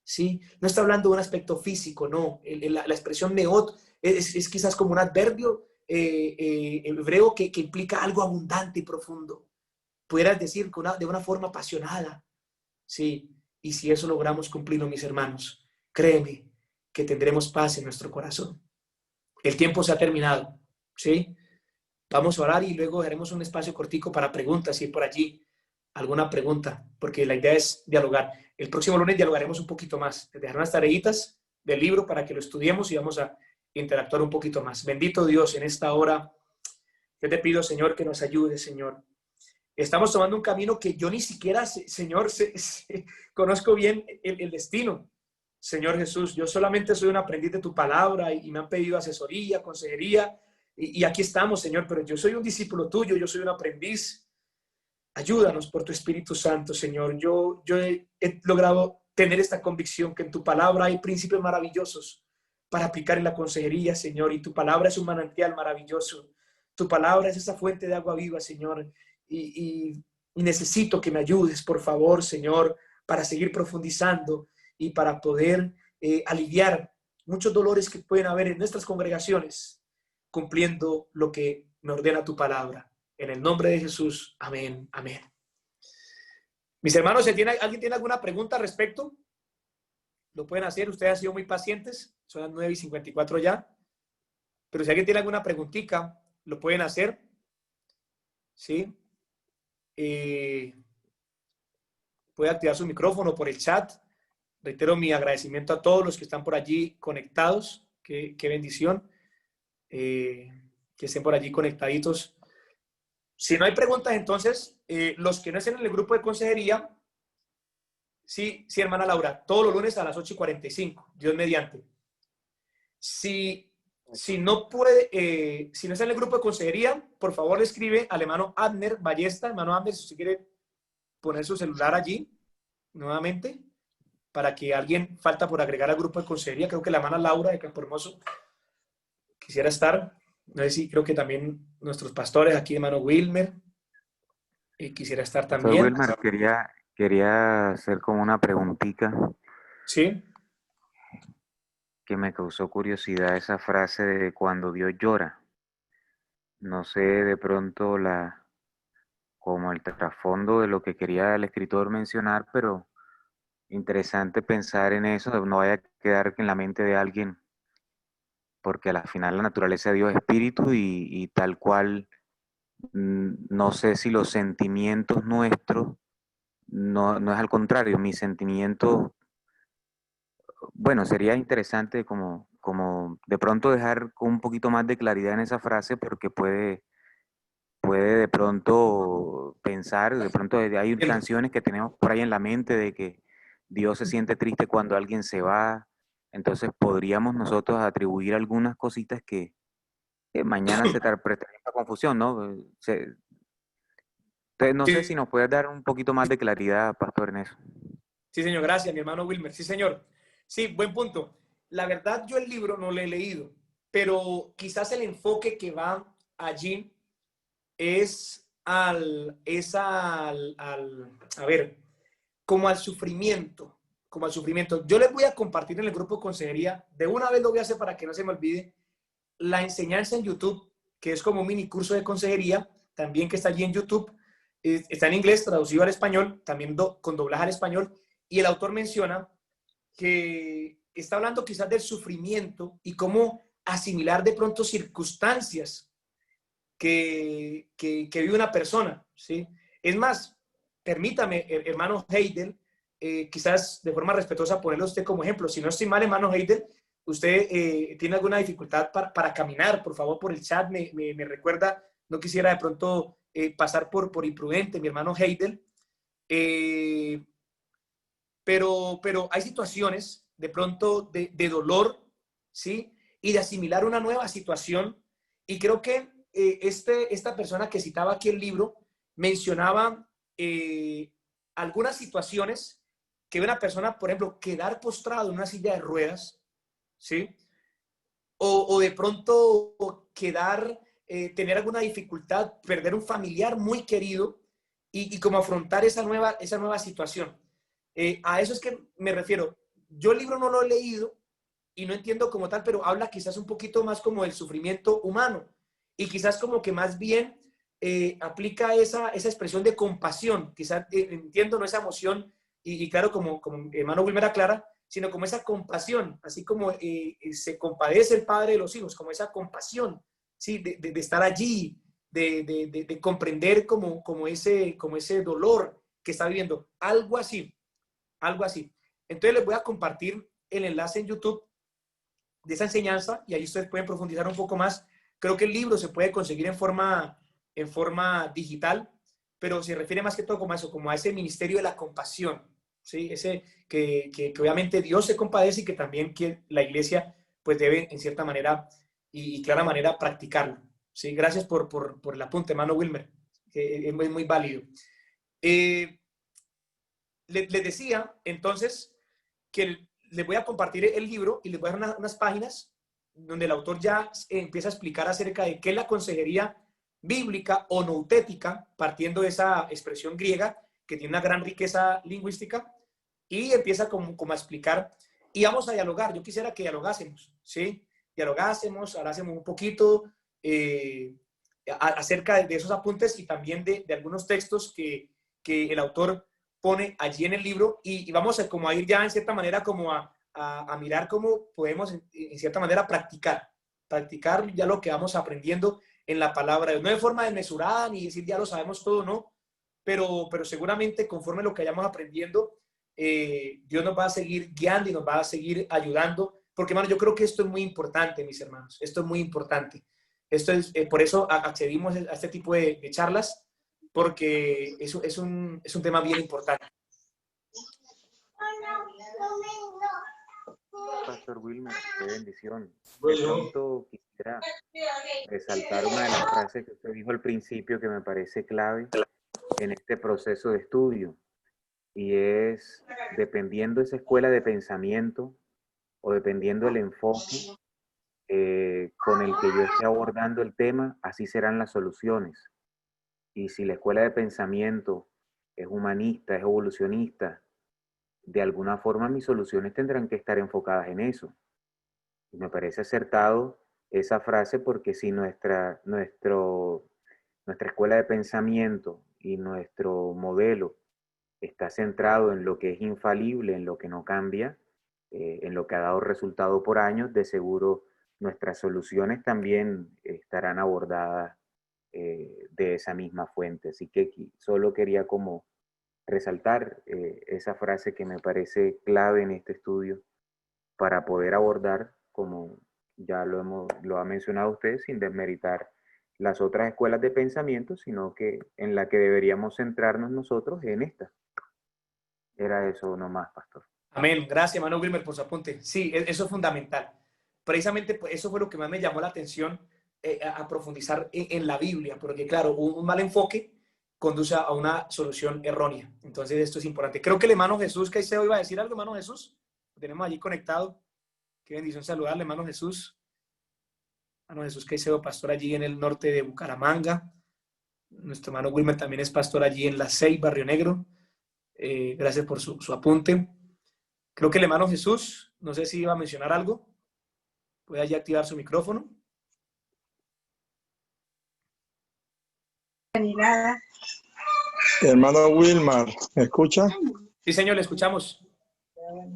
¿Sí? No está hablando de un aspecto físico, no. La expresión neot es quizás como un adverbio hebreo que implica algo abundante y profundo. Pudieras decir de una forma apasionada. Sí, y si eso logramos cumplirlo, mis hermanos, créeme que tendremos paz en nuestro corazón. El tiempo se ha terminado, ¿sí? Vamos a orar y luego haremos un espacio cortico para preguntas, si hay por allí alguna pregunta, porque la idea es dialogar. El próximo lunes dialogaremos un poquito más. Te dejaré unas tareitas del libro para que lo estudiemos y vamos a interactuar un poquito más. Bendito Dios, en esta hora, yo te pido, Señor, que nos ayude, Señor. Estamos tomando un camino que yo ni siquiera, Señor, conozco bien el destino. Señor Jesús, yo solamente soy un aprendiz de tu palabra y me han pedido asesoría, consejería, y aquí estamos, Señor, pero yo soy un discípulo tuyo, yo soy un aprendiz. Ayúdanos por tu Espíritu Santo, Señor. Yo he logrado tener esta convicción que en tu palabra hay principios maravillosos para aplicar en la consejería, Señor, y tu palabra es un manantial maravilloso. Tu palabra es esa fuente de agua viva, Señor, y necesito que me ayudes, por favor, Señor, para seguir profundizando y para poder aliviar muchos dolores que pueden haber en nuestras congregaciones, cumpliendo lo que me ordena tu palabra. En el nombre de Jesús, amén, amén. Mis hermanos, ¿alguien tiene alguna pregunta al respecto? Lo pueden hacer, ustedes han sido muy pacientes, son las 9:54 ya, pero si alguien tiene alguna preguntita, lo pueden hacer, ¿sí? Puede activar su micrófono por el chat. Reitero mi agradecimiento a todos los que están por allí conectados, qué bendición, que estén por allí conectaditos. Si no hay preguntas, entonces, los que no estén en el grupo de consejería, sí, hermana Laura, todos los lunes a las 8:45, Dios mediante. Si no puede, si no está en el grupo de consejería, por favor le escribe al hermano Abner Ballesta. Hermano Abner, si usted quiere poner su celular allí nuevamente, para que alguien falta por agregar al grupo de consejería. Creo que la hermana Laura de Campo Hermoso quisiera estar. No sé si creo que también nuestros pastores aquí, hermano Wilmer, quisiera estar Pastor también. Wilmer, quería hacer como una preguntita Sí. que me causó curiosidad esa frase de cuando Dios llora. No sé de pronto como el trasfondo de lo que quería el escritor mencionar, pero interesante pensar en eso, no vaya a quedar en la mente de alguien, porque al final la naturaleza de Dios es espíritu y tal cual, no sé si los sentimientos nuestros, no es al contrario, mis sentimientos. Bueno, sería interesante como de pronto dejar con un poquito más de claridad en esa frase porque puede de pronto pensar, de pronto hay canciones que tenemos por ahí en la mente de que Dios se siente triste cuando alguien se va, entonces podríamos nosotros atribuir algunas cositas que mañana se interpretaría esta confusión, ¿no? Entonces, no sé si Sí, nos puedes dar un poquito más de claridad, Pastor, en eso. sí, señor, gracias, mi hermano Wilmer. Sí, señor. Sí, buen punto. La verdad, yo el libro no lo he leído, pero quizás el enfoque que va allí a ver, como al sufrimiento, como al sufrimiento. Yo les voy a compartir en el grupo de consejería, de una vez lo voy a hacer para que no se me olvide, la enseñanza en YouTube, que es como un mini curso de consejería, también que está allí en YouTube, está en inglés, traducido al español, también con doblaje al español, y el autor menciona que está hablando quizás del sufrimiento y cómo asimilar de pronto circunstancias que vive una persona, ¿sí? Es más, permítame, hermano Heidel, quizás de forma respetuosa ponerlo usted como ejemplo. Si no estoy mal, hermano Heidel, usted tiene alguna dificultad para caminar, por favor, por el chat me recuerda, no quisiera de pronto pasar por imprudente, mi hermano Heidel, eh, pero hay situaciones de pronto de dolor, ¿sí? Y de asimilar una nueva situación. Y creo que esta persona que citaba aquí el libro mencionaba algunas situaciones que una persona, por ejemplo, quedar postrado en una silla de ruedas, ¿sí? O de pronto quedar, tener alguna dificultad, perder un familiar muy querido y como afrontar esa nueva situación. A eso es que me refiero. Yo el libro no lo he leído y no entiendo como tal, pero habla quizás un poquito más como del sufrimiento humano y quizás como que más bien aplica esa expresión de compasión. Quizás entiendo, no esa emoción y claro, como hermano Wilmer aclara, sino como esa compasión, así como se compadece el padre de los hijos, como esa compasión, ¿sí? De estar allí, de comprender como ese dolor que está viviendo, algo así, algo así. Entonces les voy a compartir el enlace en YouTube de esa enseñanza y ahí ustedes pueden profundizar un poco más. Creo que el libro se puede conseguir en forma digital, pero se refiere más que todo como a eso, como a ese ministerio de la compasión, ¿sí? Ese que obviamente Dios se compadece y que también que la iglesia pues debe en cierta manera y clara manera practicarlo, ¿sí? Gracias por el apunte, hermano Wilmer, que es muy válido. Eh, les decía entonces que les voy a compartir el libro y les voy a dar unas páginas donde el autor ya empieza a explicar acerca de qué es la consejería bíblica o noutética, partiendo de esa expresión griega que tiene una gran riqueza lingüística, y empieza como a explicar, y vamos a dialogar. Yo quisiera que dialogásemos, ¿sí? Dialogásemos, hablásemos un poquito acerca de esos apuntes y también de algunos textos que el autor pone allí en el libro y vamos a, como a ir ya en cierta manera como a mirar cómo podemos en cierta manera practicar ya lo que vamos aprendiendo en la palabra de Dios. No de forma desmesurada ni decir ya lo sabemos todo, no, pero seguramente conforme lo que vayamos aprendiendo, Dios nos va a seguir guiando y nos va a seguir ayudando, porque hermano, yo creo que esto es muy importante, mis hermanos, esto es muy importante. Esto es, por eso accedimos a este tipo de charlas, porque es un tema bien importante. Pastor Wilmer, qué bendición. De pronto quisiera resaltar una de las frases que usted dijo al principio que me parece clave en este proceso de estudio, y es, dependiendo de esa escuela de pensamiento o dependiendo del enfoque con el que yo esté abordando el tema, así serán las soluciones. Y si la escuela de pensamiento es humanista, es evolucionista, de alguna forma mis soluciones tendrán que estar enfocadas en eso. Y me parece acertado esa frase porque si nuestra escuela de pensamiento y nuestro modelo está centrado en lo que es infalible, en lo que no cambia, en lo que ha dado resultado por años, de seguro nuestras soluciones también estarán abordadas de esa misma fuente. Así que solo quería como resaltar esa frase que me parece clave en este estudio para poder abordar, como ya lo ha mencionado usted, sin desmeritar las otras escuelas de pensamiento, sino que en la que deberíamos centrarnos nosotros en esta. Era eso nomás, pastor. Amén. Gracias, hermano Wilmer, por su apunte. Sí, eso es fundamental. Precisamente pues, eso fue lo que más me llamó la atención a profundizar en la Biblia, porque claro, un mal enfoque conduce a una solución errónea. Entonces esto es importante. Creo que el hermano Jesús Caicedo iba a decir algo, hermano Jesús. Lo tenemos allí conectado. Qué bendición saludarle, hermano Jesús. Hermano Jesús Caicedo, pastor allí en el norte de Bucaramanga. Nuestro hermano Wilmer también es pastor allí en La Ceiba, Río Negro. Gracias por su apunte. Creo que el hermano Jesús, no sé si iba a mencionar algo. Puede allí activar su micrófono. Hermano Wilmar, ¿me escucha? Sí, señor, le escuchamos.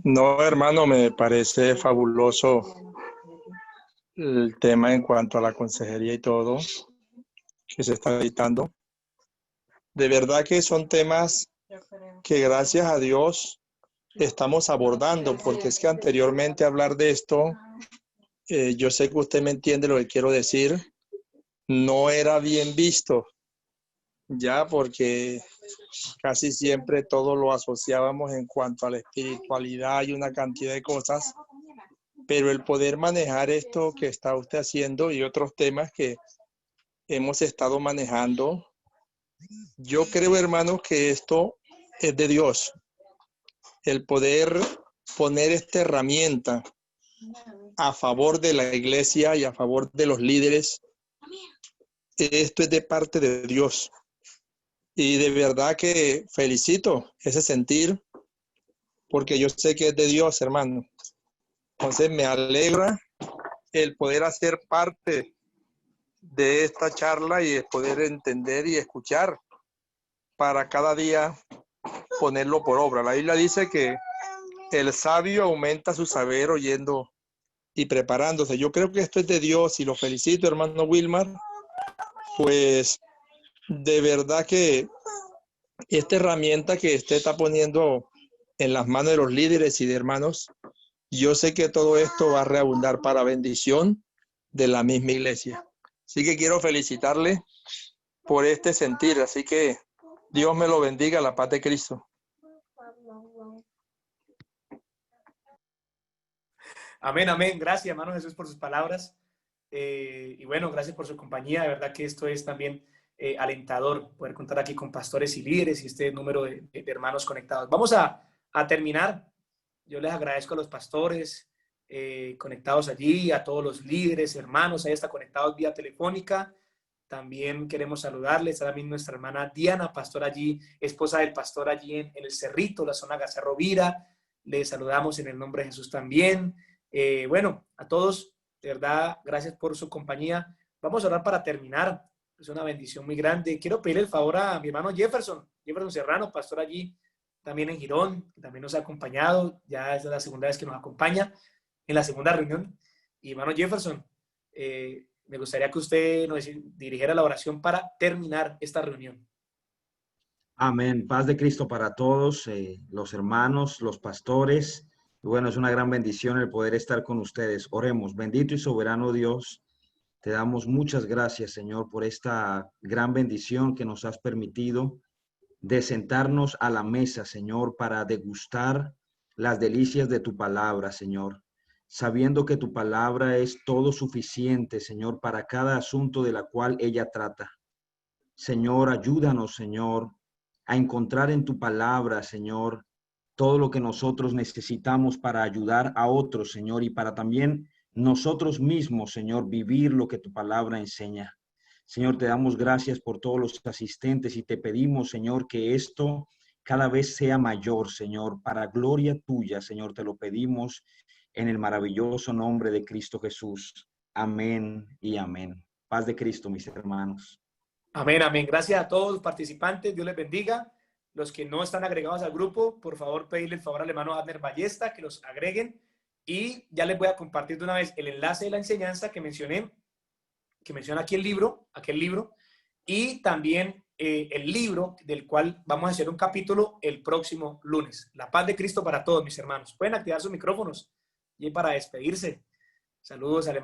No, hermano, me parece fabuloso el tema en cuanto a la consejería y todo que se está editando. De verdad que son temas que gracias a Dios estamos abordando, porque es que anteriormente hablar de esto, yo sé que usted me entiende lo que quiero decir, no era bien visto, ya porque casi siempre todo lo asociábamos en cuanto a la espiritualidad y una cantidad de cosas, pero el poder manejar esto que está usted haciendo y otros temas que hemos estado manejando, yo creo, hermanos, que esto es de Dios. El poder poner esta herramienta a favor de la iglesia y a favor de los líderes, esto es de parte de Dios. Y de verdad que felicito ese sentir, porque yo sé que es de Dios, hermano. Entonces me alegra el poder hacer parte de esta charla y el poder entender y escuchar para cada día ponerlo por obra. La Biblia dice que el sabio aumenta su saber oyendo y preparándose. Yo creo que esto es de Dios y lo felicito, hermano Wilmar. Pues de verdad que esta herramienta que usted está poniendo en las manos de los líderes y de hermanos, yo sé que todo esto va a reabundar para bendición de la misma iglesia. Así que quiero felicitarle por este sentir. Así que Dios me lo bendiga, la paz de Cristo. Amén, amén. Gracias, hermano Jesús, por sus palabras. Y bueno, gracias por su compañía. De verdad que esto es también alentador, poder contar aquí con pastores y líderes y este número de hermanos conectados. Vamos a terminar. Yo les agradezco a los pastores conectados allí, a todos los líderes, hermanos, ahí está conectados vía telefónica. También queremos saludarles a también nuestra hermana Diana, pastor allí, esposa del pastor allí en el Cerrito, la zona García Rovira. Les saludamos en el nombre de Jesús también. Bueno, a todos, de verdad, gracias por su compañía. Vamos a orar para terminar. Es una bendición muy grande. Quiero pedirle el favor a mi hermano Jefferson Serrano, pastor allí también en Girón, que también nos ha acompañado. Ya es la segunda vez que nos acompaña en la segunda reunión. Y hermano Jefferson, me gustaría que usted nos dirigiera la oración para terminar esta reunión. Amén. Paz de Cristo para todos, los hermanos, los pastores. Y bueno, es una gran bendición el poder estar con ustedes. Oremos. Bendito y soberano Dios, te damos muchas gracias, Señor, por esta gran bendición que nos has permitido de sentarnos a la mesa, Señor, para degustar las delicias de tu palabra, Señor, sabiendo que tu palabra es todo suficiente, Señor, para cada asunto de la cual ella trata. Señor, ayúdanos, Señor, a encontrar en tu palabra, Señor, todo lo que nosotros necesitamos para ayudar a otros, Señor, y para también nosotros mismos, Señor, vivir lo que tu palabra enseña. Señor, te damos gracias por todos los asistentes y te pedimos, Señor, que esto cada vez sea mayor, Señor, para gloria tuya, Señor, te lo pedimos en el maravilloso nombre de Cristo Jesús. Amén y amén. Paz de Cristo, mis hermanos. Amén, amén. Gracias a todos los participantes. Dios les bendiga. Los que no están agregados al grupo, por favor, pedirle el favor al hermano Abner Ballesta que los agreguen. Y ya les voy a compartir de una vez el enlace de la enseñanza que mencioné, que menciona aquí aquel libro, y también el libro del cual vamos a hacer un capítulo el próximo lunes. La paz de Cristo para todos, mis hermanos. Pueden activar sus micrófonos y para despedirse. Saludos al hermano.